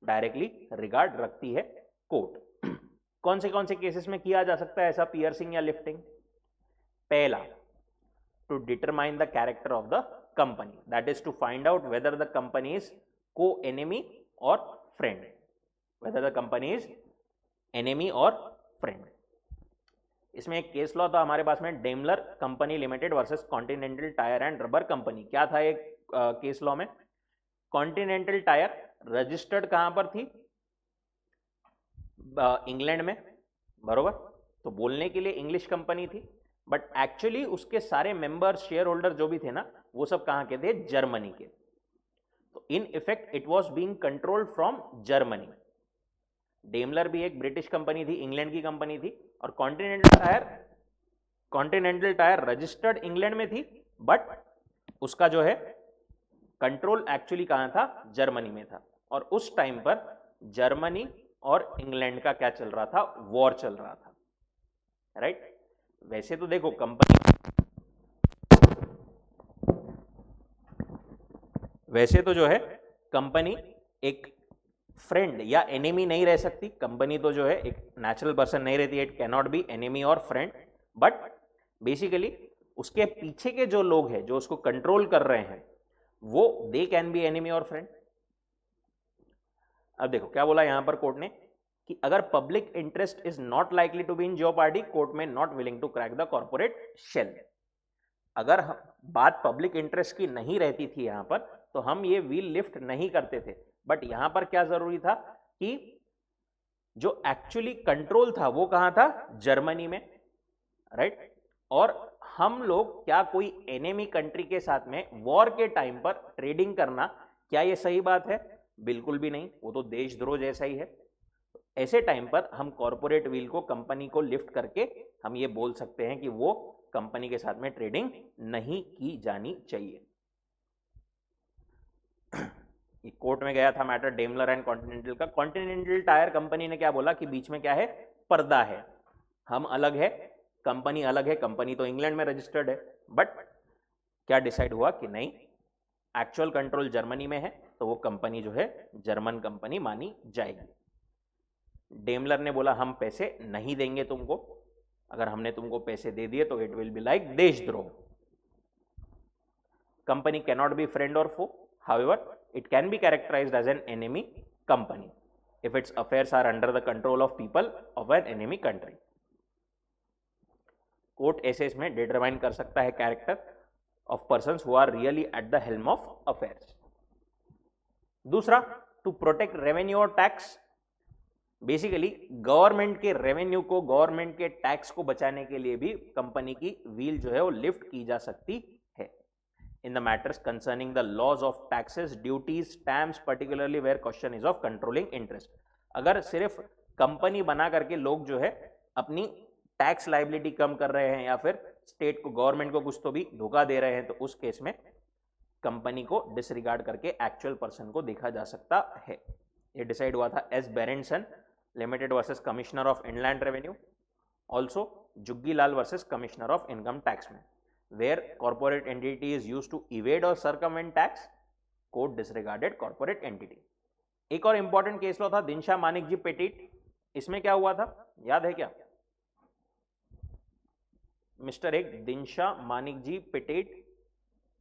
डायरेक्टली रिगार्ड रखती है कोर्ट. कौन से केसेस में किया जा सकता है ऐसा पियर्सिंग या लिफ्टिंग? पहला, to determine the character of the company, that is to find out whether the company is co-enemy or friend, whether the company is enemy or friend. इसमें एक केस लॉ था हमारे पास में, Daimler company limited versus continental tyre and rubber company. क्या था एक case law में? कॉन्टिनेंटल टायर रजिस्टर्ड कहां पर थी? इंग्लैंड में, बरोबर. तो बोलने के लिए इंग्लिश कंपनी थी, बट एक्चुअली उसके सारे मेंबर्स, शेयर होल्डर जो भी थे ना, वो सब कहां के थे? जर्मनी के. तो in effect it was being controlled from Germany. Daimler भी एक ब्रिटिश कंपनी थी, इंग्लैंड की कंपनी थी, और कॉन्टिनेंटल टायर रजिस्टर्ड इंग्लैंड में थी, बट उसका जो है कंट्रोल एक्चुअली कहां था? जर्मनी में था. और उस टाइम पर जर्मनी और इंग्लैंड का क्या चल रहा था? वॉर चल रहा था, राइट. वैसे तो देखो वैसे तो जो है कंपनी एक फ्रेंड या एनिमी नहीं रह सकती. कंपनी तो जो है एक नेचुरल पर्सन नहीं रहती, it can not be enemy और फ्रेंड. बट बेसिकली उसके पीछे के जो लोग हैं जो उसको कंट्रोल कर रहे हैं, वो दे कैन बी एनिमी और फ्रेंड. अब देखो क्या बोला यहां पर कोर्ट ने कि अगर public interest is not likely to be in jeopardy, court में not willing to crack the corporate shell. अगर बात पब्लिक इंटरेस्ट की नहीं रहती थी यहां पर, तो हम ये व्हील लिफ्ट नहीं करते थे। बट यहां पर क्या जरूरी था कि जो एक्चुअली कंट्रोल था वो कहां था, जर्मनी में, राइट। और हम लोग क्या कोई एनिमी कंट्री के साथ में वॉर के टाइम पर ट्रेडिंग करना, क्या ये सही बात है? बिल्कुल भी नहीं, वो तो देशद्रोह जैसा ही है। ऐसे टाइम पर हम कॉर्पोरेट व्हील को, कंपनी को लिफ्ट करके हम ये बोल सकते हैं कि वो कंपनी के साथ में ट्रेडिंग नहीं की जानी चाहिए। कोर्ट में गया था मैटर डेमलर एंड कॉन्टिनेंटल का। कॉन्टिनेंटल टायर कंपनी ने क्या बोला कि बीच में क्या है, पर्दा है, हम अलग है, कंपनी अलग है। कंपनी तो इंग्लैंड में रजिस्टर्ड है, बट क्या डिसाइड हुआ कि नहीं, एक्चुअल कंट्रोल जर्मनी में है, तो वो कंपनी जो है जर्मन कंपनी मानी जाएगी। डेमलर ने बोला हम पैसे नहीं देंगे तुमको, अगर हमने तुमको पैसे दे दिए तो इट विल बी लाइक देशद्रोह। Company can not be friend और फो, however it can be characterized as an enemy company if its affairs are under the control of people of an enemy country. Court ऐसे इसमें determine कर सकता है character of persons who are really at the helm of affairs. दूसरा, to protect revenue और tax. Basically government के revenue को, government के टैक्स को बचाने के लिए भी कंपनी की व्हील जो है वो लिफ्ट की जा सकती है। in the matters concerning the laws of taxes, duties, stamps, particularly where question is of controlling interest। अगर सिर्फ कंपनी बना करके लोग जो है अपनी टैक्स लाइबिलिटी कम कर रहे हैं या फिर स्टेट को, गवर्नमेंट को कुछ तो भी धोखा दे रहे हैं, तो उस केस में कंपनी को डिसरिगार्ड करके एक्चुअल पर्सन को देखा जा सकता है। ये डिसाइड हुआ था S Berendsen limited versus commissioner of inland revenue, also Juggi Lal versus commissioner of income tax में, where corporate entity is used to evade or circumvent tax, court disregarded corporate entity। एक और इंपॉर्टेंट केस लॉ था दिनशा मानिक जी petit. इसमें क्या हुआ था, याद है क्या? मिस्टर एक दिनशा मानिक जी पेटिट,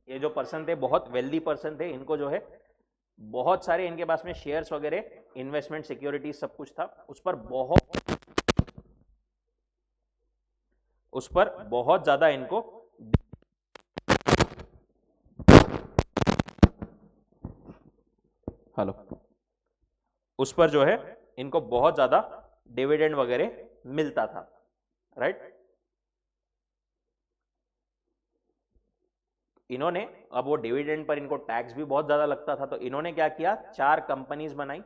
ये जो पर्सन थे बहुत वेल्दी पर्सन थे, इनको जो है बहुत सारे इनके पास में शेयर्स वगैरह, इन्वेस्टमेंट सिक्योरिटीज सब कुछ था। उस पर बहुत ज्यादा इनको उस पर जो है इनको बहुत ज्यादा डिविडेंड वगैरह मिलता था, राइट। इन्होंने, अब वो डिविडेंड पर इनको टैक्स भी बहुत ज्यादा लगता था, तो इन्होंने क्या किया, 4 कंपनीज बनाई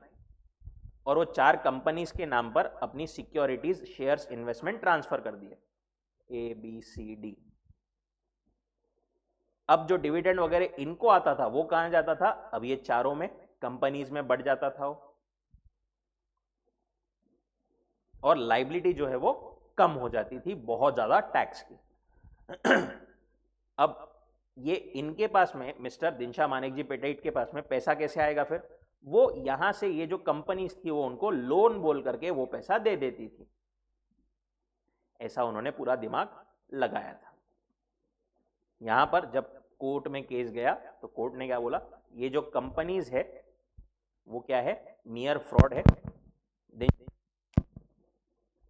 और वो 4 कंपनीज के नाम पर अपनी सिक्योरिटीज, शेयर्स, इन्वेस्टमेंट ट्रांसफर कर दिए, ABCD। अब जो डिविडेंड वगैरह इनको आता था वो कहां जाता था, अब ये चारों में कंपनीज में बढ़ जाता था वो, और लाइबिलिटी जो है वो कम हो जाती थी बहुत ज्यादा टैक्स की। अब ये इनके पास में, मिस्टर दिनशा मानिक जी पेटिट के पास में पैसा कैसे आएगा फिर? वो यहां से ये जो कंपनीज थी वो उनको लोन बोल करके वो पैसा दे देती थी। ऐसा उन्होंने पूरा दिमाग लगाया था। यहां पर जब कोर्ट में केस गया तो कोर्ट ने क्या बोला, ये जो कंपनीज है वो क्या है, मियर फ्रॉड है।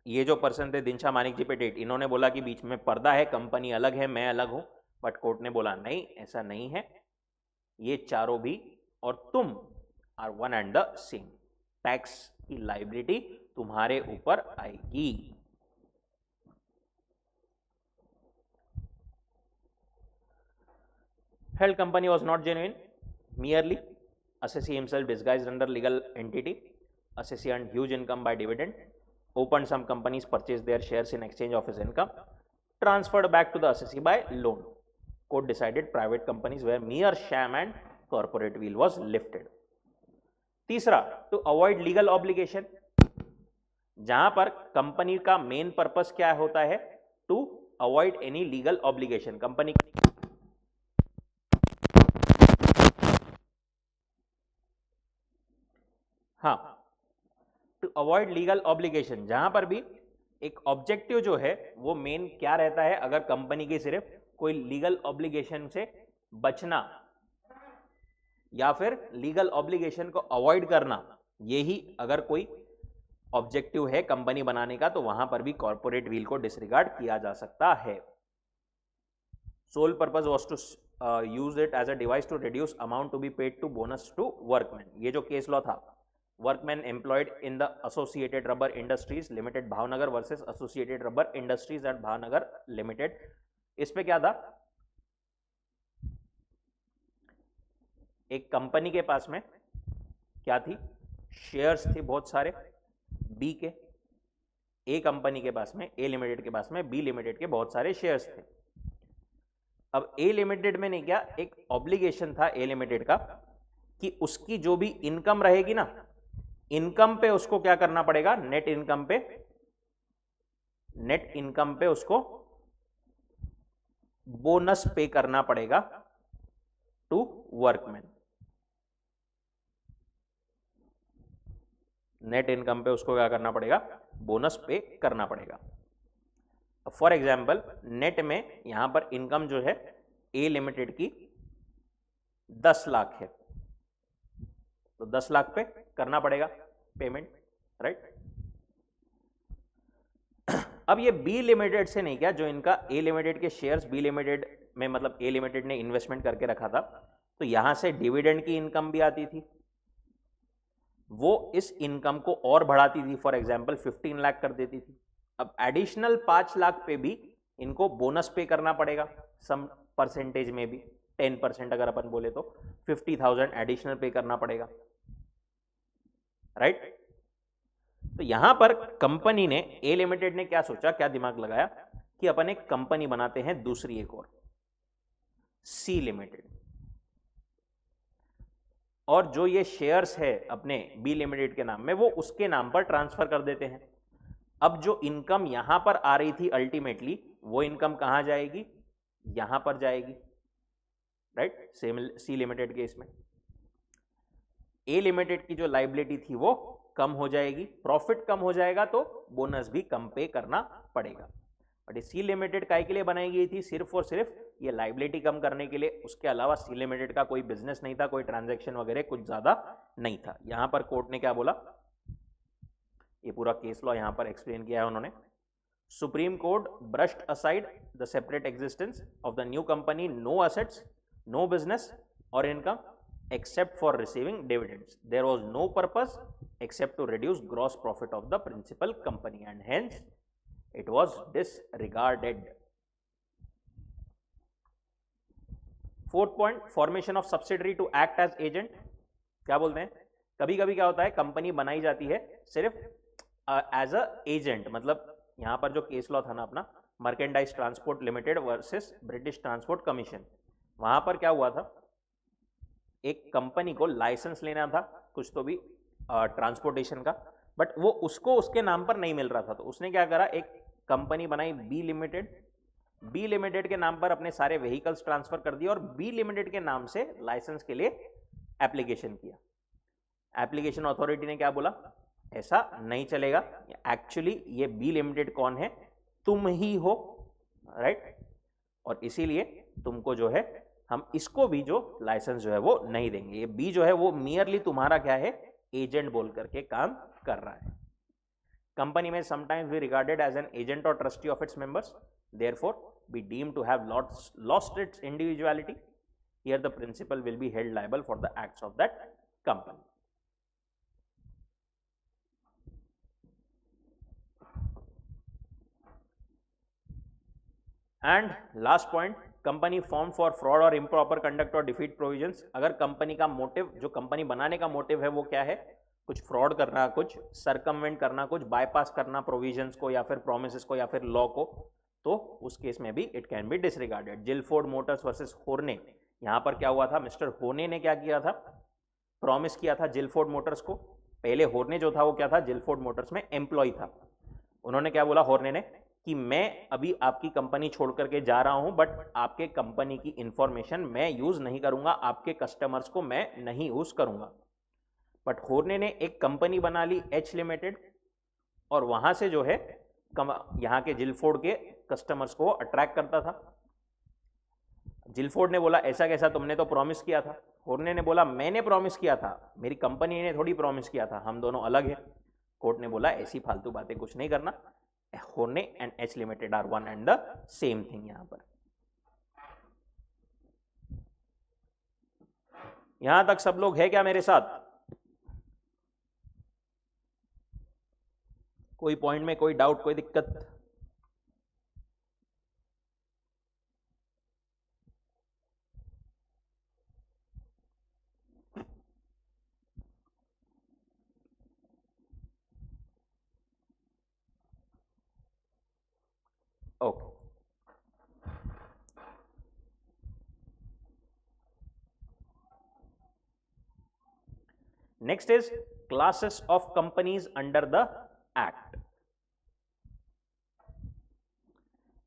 ये जो पर्सन थे दिनशा मानिक जी पेटिट, इन्होंने बोला कि बीच में पर्दा है, कंपनी अलग है, मैं अलग हूं, बट कोर्ट ने बोला नहीं, ऐसा नहीं है, ये चारों भी और तुम are one and the same, tax की लाइबिलिटी तुम्हारे ऊपर आएगी। Held company was not genuine, merely assessee himself disguised under legal entity, assessee earned huge income by dividend, opened some companies, purchased their shares in exchange of his income, transferred back to the assessee by loan. Court decided private companies were mere sham and corporate wheel was lifted. तीसरा, to avoid legal obligation, जहां पर company का main purpose क्या होता है, to avoid any legal obligation. Company हाँ, to avoid legal obligation, जहां पर भी एक ऑब्जेक्टिव जो है वो मेन क्या रहता है, अगर कंपनी की सिर्फ कोई लीगल ऑब्लिगेशन से बचना या फिर लीगल ऑब्लिगेशन को अवॉइड करना, यही अगर कोई ऑब्जेक्टिव है कंपनी बनाने का, तो वहां पर भी कॉर्पोरेट व्हील को डिसरिगार्ड किया जा सकता है। Sole purpose was to use it as a device to reduce amount to be paid to bonus to workman. ये जो केस लॉ था, workman employed in the Associated Rubber Industries Limited Bhavnagar versus Associated Rubber Industries at Bhavnagar Limited, इस पे क्या था, एक company के पास में क्या थी, शेयर्स थे बहुत सारे बी के, ए कंपनी के पास में, ए लिमिटेड के पास में बी लिमिटेड के बहुत सारे शेयर्स थे। अब ए लिमिटेड में नहीं, क्या एक ऑब्लिगेशन था ए लिमिटेड का कि उसकी जो भी इनकम रहेगी ना, इनकम पे उसको क्या करना पड़ेगा, नेट इनकम पे उसको बोनस पे करना पड़ेगा टू वर्कमैन। नेट इनकम पे उसको क्या करना पड़ेगा, बोनस पे करना पड़ेगा। फॉर एग्जाम्पल नेट में यहां पर इनकम जो है ए लिमिटेड की 10 लाख है, तो 10 लाख पे करना पड़ेगा पेमेंट, राइट। अब ये बी लिमिटेड से नहीं, क्या जो इनका ए लिमिटेड के शेयर्स बी लिमिटेड में, मतलब ए लिमिटेड ने इन्वेस्टमेंट करके रखा था, तो यहां से डिविडेंड की इनकम भी आती थी, वो इस इनकम को और बढ़ाती थी, फॉर एग्जाम्पल 15 लाख कर देती थी। अब एडिशनल 5 लाख पे भी इनको बोनस पे करना पड़ेगा, सम परसेंटेज में भी 10% अगर अपन बोले तो 50,000 एडिशनल पे करना पड़ेगा, राइट। तो यहां पर कंपनी ने, ए लिमिटेड ने क्या सोचा, क्या दिमाग लगाया कि अपन एक कंपनी बनाते हैं दूसरी एक और, सी लिमिटेड, और जो ये शेयर्स है अपने बी लिमिटेड के नाम में वो उसके नाम पर ट्रांसफर कर देते हैं। अब जो इनकम यहां पर आ रही थी अल्टीमेटली, वो इनकम कहां जाएगी, यहां पर जाएगी, राइट, सी लिमिटेड के इसमें। ए लिमिटेड की जो लाइबिलिटी थी वो कम हो जाएगी, प्रॉफिट कम हो जाएगा, तो बोनस भी कम पे करना पड़ेगा। बट सी लिमिटेड काय के लिए बनाई गई थी, सिर्फ और सिर्फ ये लाइबिलिटी कम करने के लिए, उसके अलावा सी लिमिटेड का कोई बिजनेस नहीं था, कोई ट्रांजैक्शन वगैरह कुछ ज्यादा नहीं था। यहां पर कोर्ट ने क्या बोला, ये पूरा केस लॉ यहां पर एक्सप्लेन किया है उन्होंने। Supreme Court brushed aside the separate existence of the new company, no assets, no business और income except for receiving dividends. There was no purpose except to reduce gross profit of the principal company and hence it was disregarded. Fourth point, formation of subsidiary to act as agent. क्या बोलते हैं, कभी कभी क्या होता है, company बनाई जाती है सिर्फ एज अ एजेंट, मतलब यहां पर जो केस लॉ था ना अपना, merchandise transport limited versus British transport commission, वहां पर क्या हुआ था, एक कंपनी को लाइसेंस लेना था कुछ तो भी ट्रांसपोर्टेशन का, बट वो उसको उसके नाम पर नहीं मिल रहा था, तो उसने क्या करा, एक कंपनी बनाई बी लिमिटेड, बी लिमिटेड के नाम पर अपने सारे व्हीकल्स ट्रांसफर कर दिए और बी लिमिटेड के नाम से लाइसेंस के लिए एप्लीकेशन किया। एप्लीकेशन अथॉरिटी ने क्या बोला, ऐसा नहीं चलेगा, एक्चुअली ये बी लिमिटेड कौन है, तुम ही हो, राइट, और इसीलिए तुमको जो है हम इसको भी जो लाइसेंस जो है वो नहीं देंगे, ये बी जो है वो मियरली तुम्हारा क्या है, एजेंट बोल करके काम कर रहा है। कंपनी में sometimes be regarded as an agent और trustee of its members, therefore be deemed to have lost its individuality, here the principal will be held liable for the acts of that company. And last point, company form for fraud और improper conduct और defeat provisions. अगर company का motive, जो company बनाने का motive है वो क्या है, कुछ फ्रॉड करना, कुछ सरकमवेंट करना, कुछ बाईपास करना प्रोविजंस को या फिर प्रोमिसेस को या फिर लॉ को, तो उस केस में भी it can be disregarded. Gilford motors versus Horne, यहां पर क्या हुआ था, मिस्टर होर्ने ने क्या किया था, प्रॉमिस किया था जिलफोर्ड मोटर्स को, पहले होर्ने जो था वो क्या था, जिलफोर्ड मोटर्स में एम्प्लॉय था, उन्होंने क्या बोला होर्ने ने कि मैं अभी आपकी कंपनी छोड़ करके जा रहा हूं, बट आपके कंपनी की इंफॉर्मेशन मैं यूज नहीं करूंगा, आपके कस्टमर्स को मैं नहीं यूज करूंगा। बट होर्ने ने एक कंपनी बना ली एच लिमिटेड, और वहां से जो है यहां के जिलफोर्ड के कस्टमर्स को अट्रैक्ट करता था। जिलफोर्ड ने बोला ऐसा कैसा, तुमने तो प्रॉमिस किया था। होर्ने ने बोला मैंने प्रॉमिस किया था, मेरी कंपनी ने थोड़ी प्रॉमिस किया था, हम दोनों अलग हैं। कोर्ट ने बोला ऐसी फालतू बातें कुछ नहीं करना, होने and H limited are one and the same thing. यहां तक सब लोग है क्या मेरे साथ? कोई पॉइंट में कोई डाउट, कोई दिक्कत? Okay, next is classes of companies under the act.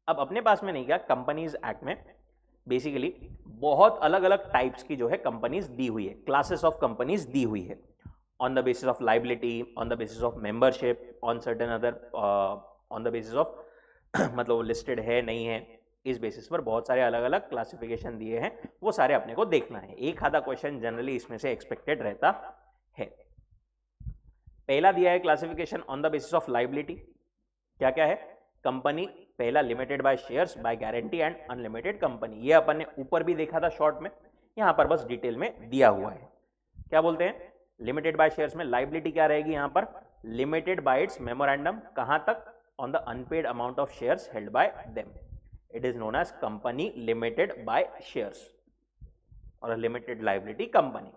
अब अपने पास में नहीं क्या, कंपनीज एक्ट में बेसिकली बहुत अलग अलग टाइप्स की जो है कंपनीज दी हुई है, क्लासेस ऑफ कंपनीज दी हुई है, on the basis of liability, on the basis of membership, on certain other, on the basis of मतलब वो लिस्टेड है नहीं है, इस बेसिस पर बहुत सारे अलग अलग क्लासिफिकेशन दिए हैं, वो सारे अपने को देखना है। एक आधा क्वेश्चन जनरली इसमें से एक्सपेक्टेड रहता है। पहला दिया है classification on the basis of liability. क्या क्या है? कंपनी, पहला limited by shares, by guarantee and unlimited company. ये अपन ने ऊपर भी देखा था शॉर्ट में, यहां पर बस डिटेल में दिया हुआ है। क्या बोलते हैं? लिमिटेड बाय शेयर्स में लाइबिलिटी क्या रहेगी यहां पर? लिमिटेड बाय इट्स मेमोरेंडम, कहां तक? On the unpaid amount of shares held by them, it is known as company limited by shares, और लिमिटेड लाइबिलिटी कंपनी।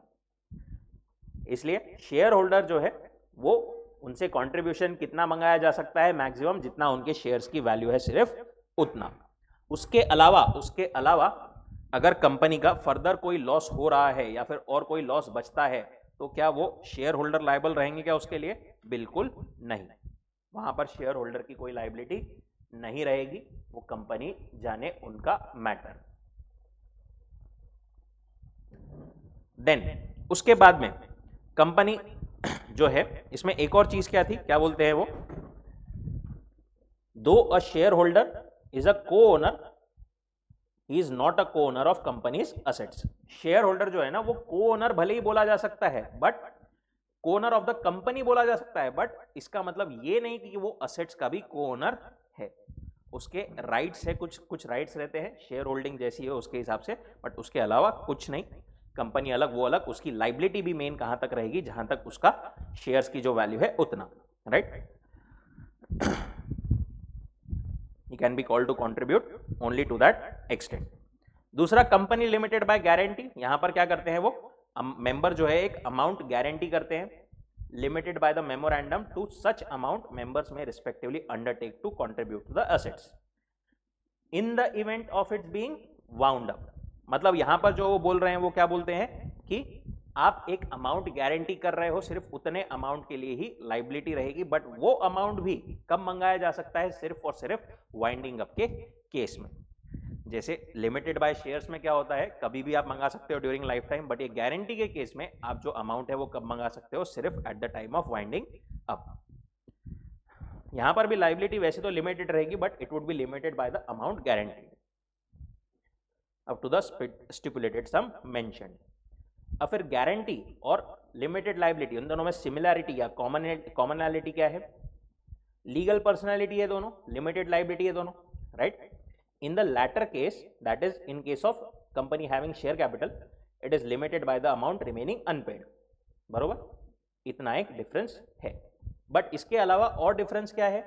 इसलिए शेयर होल्डर जो है वो उनसे कंट्रीब्यूशन कितना मंगाया जा सकता है? मैक्सिमम जितना उनके शेयर्स की वैल्यू है, सिर्फ उतना। उसके अलावा अगर कंपनी का फर्दर कोई लॉस हो रहा है या फिर और कोई लॉस बचता है, तो क्या वो शेयर होल्डर लायबल रहेंगे क्या उसके लिए? बिल्कुल नहीं, वहां पर शेयर होल्डर की कोई लायबिलिटी नहीं रहेगी, वो कंपनी जाने उनका मैटर। देन उसके बाद में कंपनी जो है, इसमें एक और चीज क्या थी, क्या बोलते हैं वो? दो a shareholder is a co owner, he is not a co owner of company's assets. Share holder जो है ना, वो को ओनर भले ही बोला जा सकता है, बट को ओनर ऑफ द कंपनी बोला जा सकता है, बट इसका मतलब ये नहीं कि वो असेट्स का भी को ओनर है। उसके राइट्स है, कुछ राइट्स रहते हैं, शेयर होल्डिंग जैसी है उसके हिसाब से, बट उसके अलावा कुछ नहीं। कंपनी अलग, वो अलग, उसकी लाइबिलिटी भी मेन कहां तक रहेगी? जहां तक उसका शेयर्स की जो वैल्यू है उतना, right? he can be called to contribute only to that extent. दूसरा, कंपनी लिमिटेड बाय गारंटी। यहां पर क्या करते हैं वो? मेंबर जो है एक अमाउंट गारंटी करते हैं, limited by the memorandum to such amount members may respectively undertake to contribute to the assets in the event of its being wound up. मतलब यहां पर जो वो बोल रहे हैं वो क्या बोलते हैं कि आप एक अमाउंट गारंटी कर रहे हो, सिर्फ उतने अमाउंट के लिए ही लाइबिलिटी रहेगी, बट वो अमाउंट भी कब मंगाया जा सकता है? सिर्फ और सिर्फ वाइंडिंग अप के केस में। जैसे लिमिटेड बाय शेयर्स में क्या होता है, कभी भी आप मंगा सकते हो ड्यूरिंग लाइफ टाइम, बट ये गारंटी के केस में आप जो अमाउंट है वो कब मंगा सकते हो? सिर्फ at the time of winding up. यहां पर भी लाइबिलिटी वैसे तो लिमिटेड रहेगी, but it would be limited by the amount guaranteed up to the stipulated sum mentioned. अब फिर गारंटी और लिमिटेड लाइबिलिटी, उन दोनों में सिमिलैरिटी या कॉमनैलिटी क्या है? लीगल पर्सनैलिटी है दोनों, लिमिटेड लाइबिलिटी है दोनों, right? In the latter case, that is in case of company having share capital, it is limited by the amount remaining unpaid, बरोबर? इतना एक डिफरेंस है। बट इसके अलावा और डिफरेंस क्या है?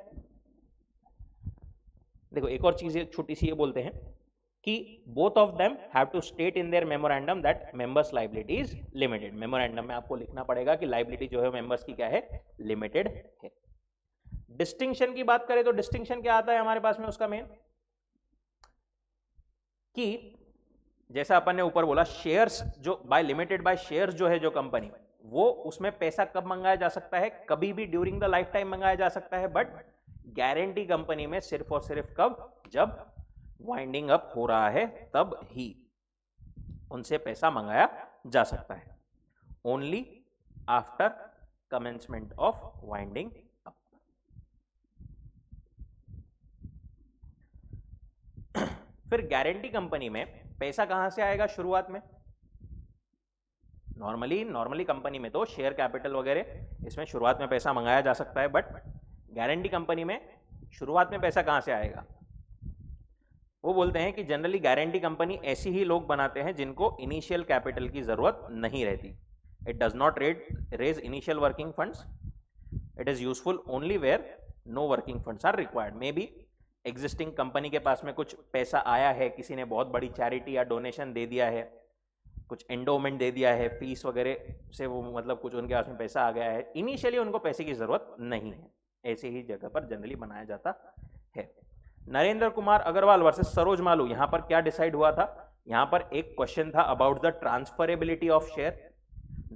देखो, एक और चीज छोटी सी ये बोलते हैं कि both of them have to state in their memorandum that members liability is limited. Memorandum में आपको लिखना पड़ेगा कि लाइबिलिटी जो है मेंबर्स की क्या है? लिमिटेड है। डिस्टिंक्शन की बात करें तो डिस्टिंक्शन क्या आता है हमारे पास में? उसका मेन कि जैसा अपन ने ऊपर बोला, शेयर्स जो बाय लिमिटेड बाय शेयर्स जो है जो कंपनी, वो उसमें पैसा कब मंगाया जा सकता है? कभी भी ड्यूरिंग द लाइफ टाइम मंगाया जा सकता है, बट गारंटी कंपनी में सिर्फ और सिर्फ कब? जब वाइंडिंग अप हो रहा है तब ही उनसे पैसा मंगाया जा सकता है, only after commencement of winding up. फिर गारंटी कंपनी में पैसा कहां से आएगा शुरुआत में? नॉर्मली कंपनी में तो शेयर कैपिटल वगैरह इसमें शुरुआत में पैसा मंगाया जा सकता है, बट गारंटी कंपनी में शुरुआत में पैसा कहां से आएगा? वो बोलते हैं कि जनरली गारंटी कंपनी ऐसी ही लोग बनाते हैं जिनको इनिशियल कैपिटल की जरूरत नहीं रहती. It does not raise initial working funds. It is useful only where no working funds are required. May be existing company के पास में कुछ पैसा आया है, किसी ने बहुत बड़ी चैरिटी या डोनेशन दे दिया है, कुछ एंडोमेंट दे दिया है, फीस वगैरह से वो मतलब कुछ उनके पास में पैसा आ गया है, इनिशियली उनको पैसे की जरूरत नहीं है. ऐसे ही जगह पर जनरली बनाया जाता है. नरेंद्र कुमार अग्रवाल वर्सेस सरोज मालू, यहां पर क्या डिसाइड हुआ था? यहां पर एक क्वेश्चन था about the transferability of share.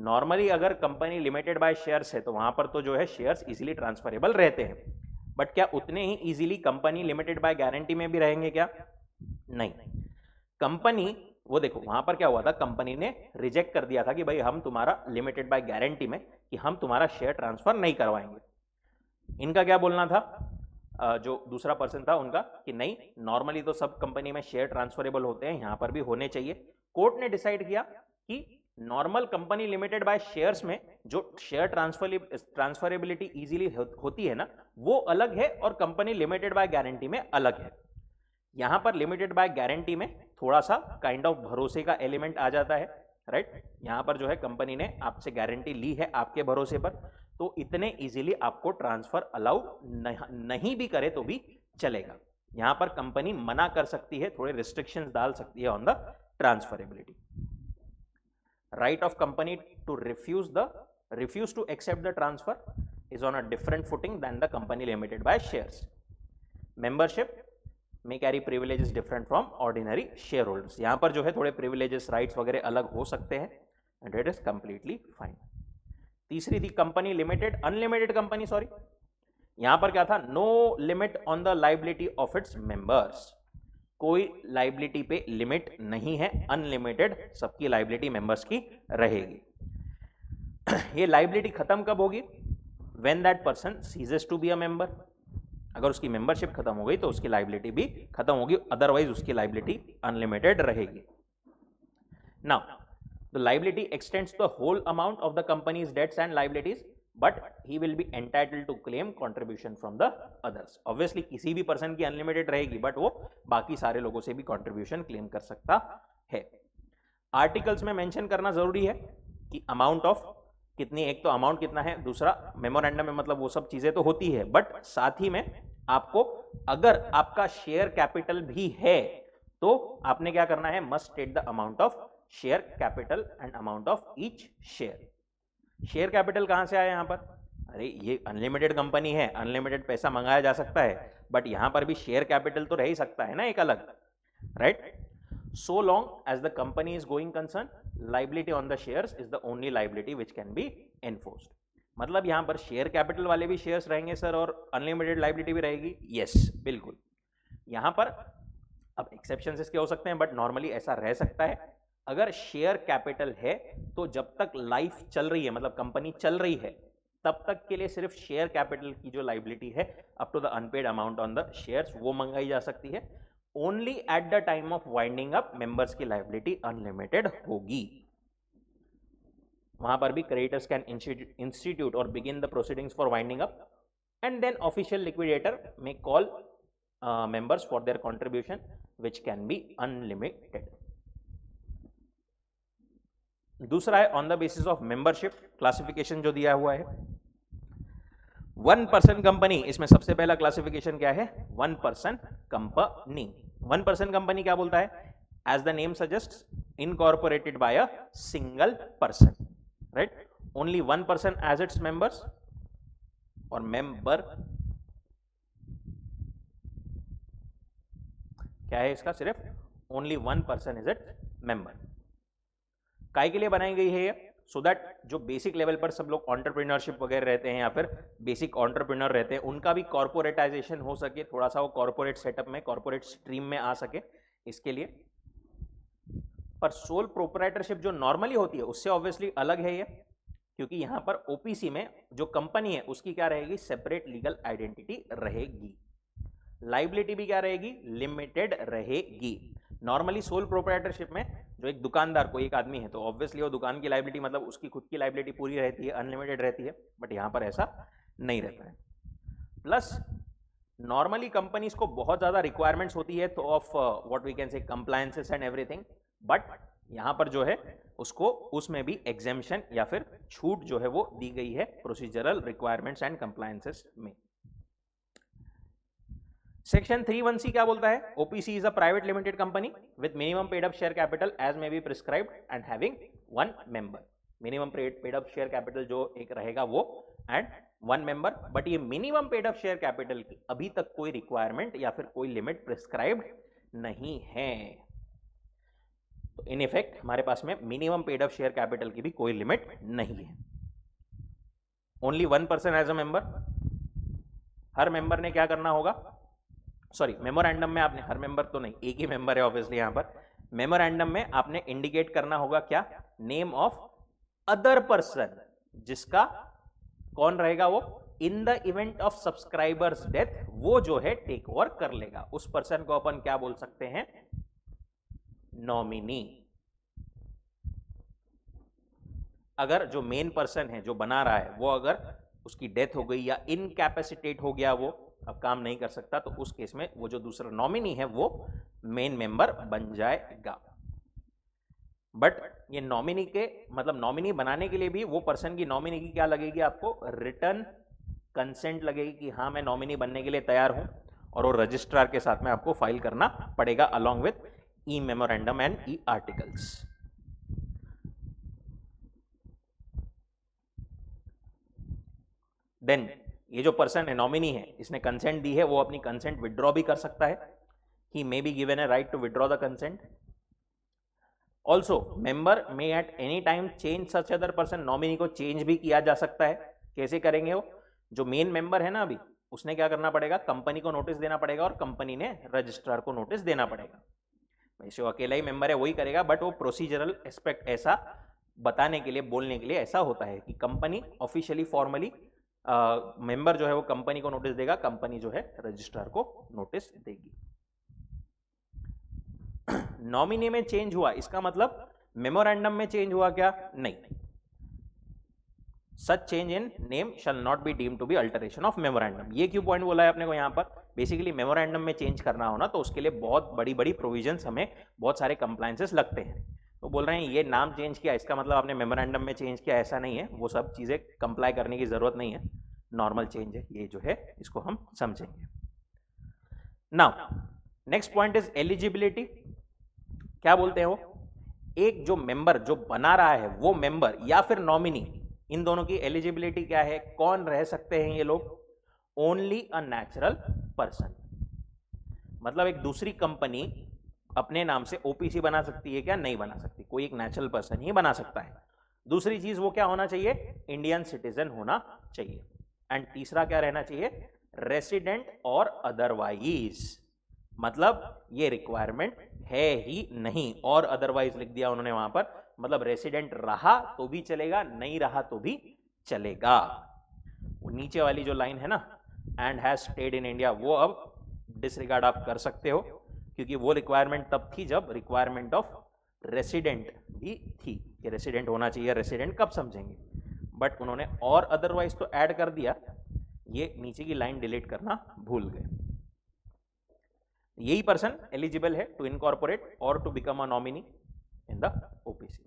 Normally अगर कंपनी लिमिटेड बाय शेयर्स है तो वहां पर तो जो है शेयर्स इजीली ट्रांसफरेबल रहते हैं, बट क्या उतने ही easily company limited by guarantee में भी रहेंगे क्या? नहीं. कंपनी, वो देखो वहां पर क्या हुआ था, कंपनी ने रिजेक्ट कर दिया था कि भाई हम तुम्हारा लिमिटेड बाय गारंटी में कि हम तुम्हारा शेयर ट्रांसफर नहीं करवाएंगे. इनका क्या बोलना था, जो दूसरा पर्सन था उनका, कि नहीं, नॉर्मली तो सब कंपनी में शेयर ट्रांसफरेबल होते हैं, यहां पर भी होने चाहिए. कोर्ट ने डिसाइड किया कि normal company limited by shares में जो शेयर ट्रांसफरेबिलिटी इजीली होती है ना, वो अलग है और कंपनी लिमिटेड बाय गारंटी में अलग है. यहां पर लिमिटेड बाय गारंटी में थोड़ा सा काइंड ऑफ भरोसे का एलिमेंट आ जाता है, राइट. यहां पर जो है कंपनी ने आपसे गारंटी ली है आपके भरोसे पर, तो इतने इजीली आपको ट्रांसफर अलाउ नहीं भी करे तो भी चलेगा. यहां पर कंपनी मना कर सकती है, थोड़े रिस्ट्रिक्शंस डाल सकती है on the transferability. Right of company to refuse to accept the transfer is on a different footing than the company limited by shares. Membership may carry privileges different from ordinary shareholders. यहां पर जो है थोड़े privileges, rights वगैरह अलग हो सकते हैं, and it is completely fine. तीसरी थी company limited, unlimited company, sorry. यहां पर क्या था, no limit on the liability of its members. कोई लाइबिलिटी पे लिमिट नहीं है, अनलिमिटेड सबकी लाइबिलिटी मेंबर्स की रहेगी. ये लाइबिलिटी खत्म कब होगी? When that person ceases to be a member. अगर उसकी मेंबरशिप खत्म हो गई तो उसकी लाइबिलिटी भी खत्म होगी, अदरवाइज उसकी लाइबिलिटी अनलिमिटेड रहेगी. Now the liability extends to the whole amount of the company's debts and liabilities, but he will be entitled to claim contribution from the others. Obviously किसी भी पर्सन की unlimited रहेगी, but वो बाकी सारे लोगों से भी कंट्रीब्यूशन क्लेम कर सकता है. आर्टिकल्स में मेंशन करना जरूरी है कि अमाउंट ऑफ कितनी, एक तो अमाउंट कितना है, दूसरा मेमोरेंडम में मतलब वो सब चीजें तो होती है, बट साथ ही में आपको अगर आपका शेयर कैपिटल भी है तो आपने क्या करना है, must state the amount of share capital and amount of each share. Share capital कहां से आया यहां पर? अरे ये अनलिमिटेड कंपनी है, अनलिमिटेड पैसा मंगाया जा सकता है, बट यहां पर भी शेयर कैपिटल तो रह ही सकता है ना एक अलग, right. So long as the company is going concern, liability on the shares is the only liability which can be enforced. मतलब यहां पर शेयर कैपिटल वाले भी शेयर्स रहेंगे सर और अनलिमिटेड लाइबिलिटी भी रहेगी? यस, बिल्कुल. यहां पर अब एक्सेप्शंस इसके हो सकते हैं, बट नॉर्मली ऐसा रह सकता है. अगर शेयर कैपिटल है तो जब तक लाइफ चल रही है, मतलब कंपनी चल रही है, तब तक के लिए सिर्फ शेयर कैपिटल की जो लाइबिलिटी है up to the unpaid amount on the shares वो मंगाई जा सकती है. Only at the time of winding up members की लाइबिलिटी अनलिमिटेड होगी. वहां पर भी क्रेडिटर्स कैन इंस्टीट्यूट और begin the proceedings for winding up, and then official liquidator may call members for their contribution which can be unlimited. दूसरा है on the basis of membership. Classification जो दिया हुआ है, 1 पर्सन कंपनी, इसमें सबसे पहला क्लासिफिकेशन क्या है, 1 पर्सन कंपनी. 1 पर्सन कंपनी क्या बोलता है, as the name suggest, incorporated by a single person, right. Only 1 person as its members, और मेंबर क्या है इसका, सिर्फ only 1 person is it member. काय के लिए बनाई गई है ये, सो दैट जो बेसिक लेवल पर सब लोग एंटरप्रेन्योरशिप वगैरह रहते हैं या फिर बेसिक एंटरप्रेन्योर रहते हैं, उनका भी कॉर्पोरेटाइजेशन हो सके, थोड़ा सा वो कॉर्पोरेट सेटअप में, कॉर्पोरेट स्ट्रीम में आ सके, इसके लिए. पर सोल प्रोप्राइटरशिप जो नॉर्मली होती है उससे ऑब्वियसली अलग है ये, क्योंकि यहां पर ओपीसी में जो कंपनी है उसकी क्या रहेगी, सेपरेट लीगल आइडेंटिटी रहेगी. लाइबिलिटी भी क्या रहेगी, लिमिटेड रहेगी. नॉर्मली सोल प्रोप्राइटरशिप में जो एक दुकानदार, कोई एक आदमी है तो ऑब्वियसली वो दुकान की लाइबिलिटी मतलब उसकी खुद की लाइबिलिटी पूरी रहती है, अनलिमिटेड रहती है, बट यहां पर ऐसा नहीं रहता है। प्लस नॉर्मली कंपनीज को बहुत ज्यादा रिक्वायरमेंट्स होती है तो of what we can say compliances and everything, but यहां पर जो है उसको उसमें भी एग्जेम्पशन या फिर छूट जो है वो दी गई है प्रोसीजरल रिक्वायरमेंट्स एंड कंप्लायंसेस में। सेक्शन 3(1)(c) क्या बोलता है? OPC is a private limited company with minimum paid up share capital as may be prescribed and having 1 member. Minimum paid up share capital जो एक रहेगा वो एंड 1 मेंबर, बट ये minimum paid up share capital की अभी तक कोई requirement या फिर कोई लिमिट प्रिस्क्राइब्ड नहीं है। तो इन इफेक्ट हमारे पास में minimum paid up share capital की भी कोई लिमिट नहीं है। Only 1 person as a member. हर मेंबर ने क्या करना होगा? सॉरी, मेमोरेंडम में आपने, हर मेंबर तो नहीं, एक ही मेंबर है ऑब्वियसली यहां पर। मेमोरेंडम में आपने इंडिकेट करना होगा क्या? नेम ऑफ अदर पर्सन, जिसका कौन रहेगा वो? इन the event of subscribers death वो जो है टेक ओवर कर लेगा। उस पर्सन को अपन क्या बोल सकते हैं? नॉमिनी। अगर जो मेन पर्सन है जो बना रहा है वो अगर उसकी डेथ हो गई या इनकैपेसिटेट हो गया, वो अब काम नहीं कर सकता, तो उस केस में वो जो दूसरा नॉमिनी है वो मेन मेंबर बन जाएगा। बट ये नॉमिनी के मतलब नॉमिनी बनाने के लिए भी वो पर्सन की नॉमिनी की क्या लगेगी आपको? रिटर्न कंसेंट लगेगी कि हाँ मैं नॉमिनी बनने के लिए तैयार हूं, और वो रजिस्ट्रार के साथ में आपको फाइल करना पड़ेगा along with e memorandum and e articles. Then ये जो पर्सन है नॉमिनी है, इसने कंसेंट दी है, वो अपनी कंसेंट विड्रॉ भी कर सकता है। He may be given a right to withdraw the consent. Also member may at any time change such other person. Nominee को चेंज भी किया जा सकता है। कैसे करेंगे वो? जो मेन मेंबर है ना अभी, उसने क्या करना पड़ेगा? कंपनी को नोटिस देना पड़ेगा और कंपनी ने रजिस्ट्रार को नोटिस देना पड़ेगा। वैसे वो अकेला ही मेंबर है वही करेगा, बट वो प्रोसीजरल एस्पेक्ट ऐसा बताने के लिए, बोलने के लिए ऐसा होता है कि कंपनी ऑफिशियली फॉर्मली मेंबर जो है वो कंपनी को नोटिस देगा, कंपनी जो है रजिस्ट्रार को नोटिस देगी। नॉमिनी में चेंज हुआ इसका मतलब मेमोरेंडम में चेंज हुआ क्या? नहीं। Such change in name shall not be deemed to be alteration of memorandum. ये क्यों पॉइंट बोला है अपने को यहां पर? बेसिकली मेमोरेंडम में चेंज करना हो ना तो उसके लिए बहुत बड़ी बड़ी प्रोविजंस, हमें बहुत सारे कंप्लायंसेस लगते हैं। तो बोल रहे हैं ये नाम चेंज किया इसका मतलब आपने मेमोरेंडम में चेंज किया, ऐसा नहीं है। वो सब चीजें कंप्लाई करने की जरूरत नहीं है, नॉर्मल चेंज है ये जो है, इसको हम समझेंगे। Now next point is eligibility. क्या बोलते हैं वो? एक जो मेंबर जो बना रहा है वो मेंबर या फिर नॉमिनी, इन दोनों की एलिजिबिलिटी क्या है? कौन रह सकते हैं ये लोग? Only a natural person. मतलब एक दूसरी कंपनी अपने नाम से ओपीसी बना सकती है क्या? नहीं बना सकती। कोई एक नेचुरल पर्सन ही बना सकता है। दूसरी चीज वो क्या होना चाहिए? इंडियन सिटीजन होना चाहिए। एंड तीसरा क्या रहना चाहिए? रेसिडेंट और अदरवाइज। मतलब ये रिक्वायरमेंट है ही नहीं, और अदरवाइज लिख दिया उन्होंने वहां पर। मतलब रेसिडेंट रहा तो भी चलेगा, नहीं रहा तो भी चलेगा। वो नीचे वाली जो लाइन है ना, and has stayed in India, वो अब डिसरिगार्ड आप कर सकते हो, क्योंकि वो रिक्वायरमेंट तब थी जब रिक्वायरमेंट ऑफ रेसिडेंट भी थी कि रेसिडेंट होना चाहिए। रेसिडेंट कब समझेंगे, बट उन्होंने और अदरवाइज तो ऐड कर दिया, ये नीचे की लाइन डिलीट करना भूल गए। यही पर्सन एलिजिबल है टू इनकॉर्पोरेट और to become a nominee in the OPC.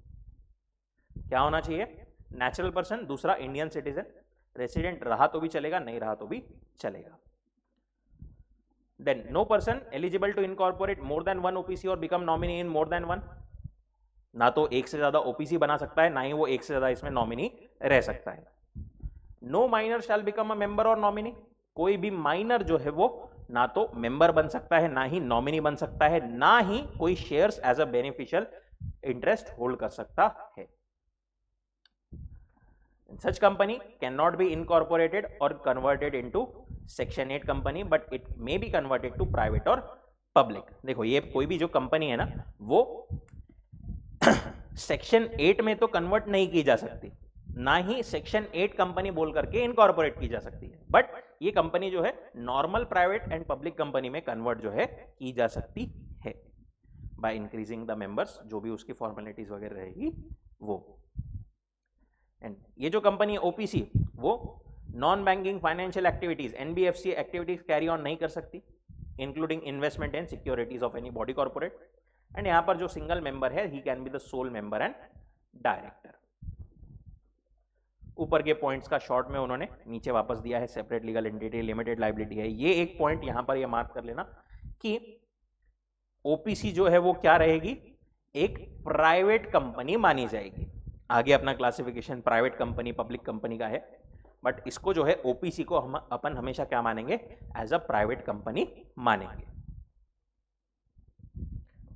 क्या होना चाहिए? नेचुरल पर्सन, दूसरा इंडियन सिटीजन, रेसिडेंट रहा तो भी चलेगा, नहीं रहा तो भी चलेगा। Then no person eligible to incorporate more than 1 OPC और become nominee in more than 1। ना तो एक से ज्यादा ओपीसी बना सकता है, ना ही वो एक से ज्यादा इसमें नॉमिनी रह सकता है। No minor shall become a member और नॉमिनी। कोई भी माइनर जो है वो ना तो मेंबर बन सकता है, ना ही नॉमिनी बन सकता है, ना ही कोई shares as a beneficial interest hold कर सकता है। Such company cannot be incorporated or converted into Section 8 company, but it may be converted to private or public. देखो ये कोई भी जो कंपनी है ना वो सेक्शन 8 में तो कन्वर्ट नहीं की जा सकती, ना ही सेक्शन 8 कंपनी बोल करके इनकॉर्पोरेट की जा सकती है, बट ये कंपनी जो है normal private and public company में कन्वर्ट जो है की जा सकती है। बाय इंक्रीजिंग द मेंबर्स, जो भी उसकी फॉर्मेलिटीज वगैरह रहेगी वो। एंड ये जो कंपनी है ओपीसी, वो non banking financial activities NBFC activities carry on नहीं कर सकती, including investment and securities of any body corporate. And यहां पर जो सिंगल मेंबर है he can be the sole member and director. ऊपर के पॉइंट्स का शॉर्ट में उन्होंने नीचे वापस दिया है, separate legal entity, limited liability है। ये एक पॉइंट यहां पर ये मार्क कर लेना कि ओपीसी जो है वो क्या रहेगी, एक प्राइवेट कंपनी मानी जाएगी। आगे अपना classification private company public company का है, बट इसको जो है ओपीसी को हम अपन हमेशा क्या मानेंगे, एज अ प्राइवेट कंपनी मानेंगे।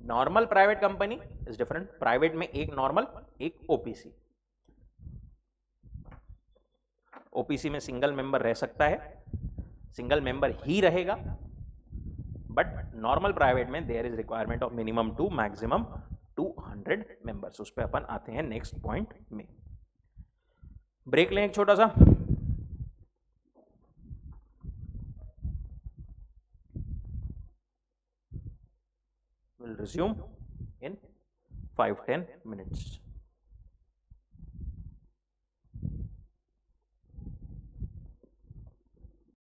Normal private company is different, private में एक नॉर्मल एक ओपीसी। ओपीसी में सिंगल मेंबर रह सकता है, सिंगल मेंबर ही रहेगा, बट नॉर्मल प्राइवेट में there is requirement of minimum 2 maximum 200 members. उस पर अपन आते हैं नेक्स्ट पॉइंट में। ब्रेक लें एक छोटा सा। Will resume in 5-10 minutes.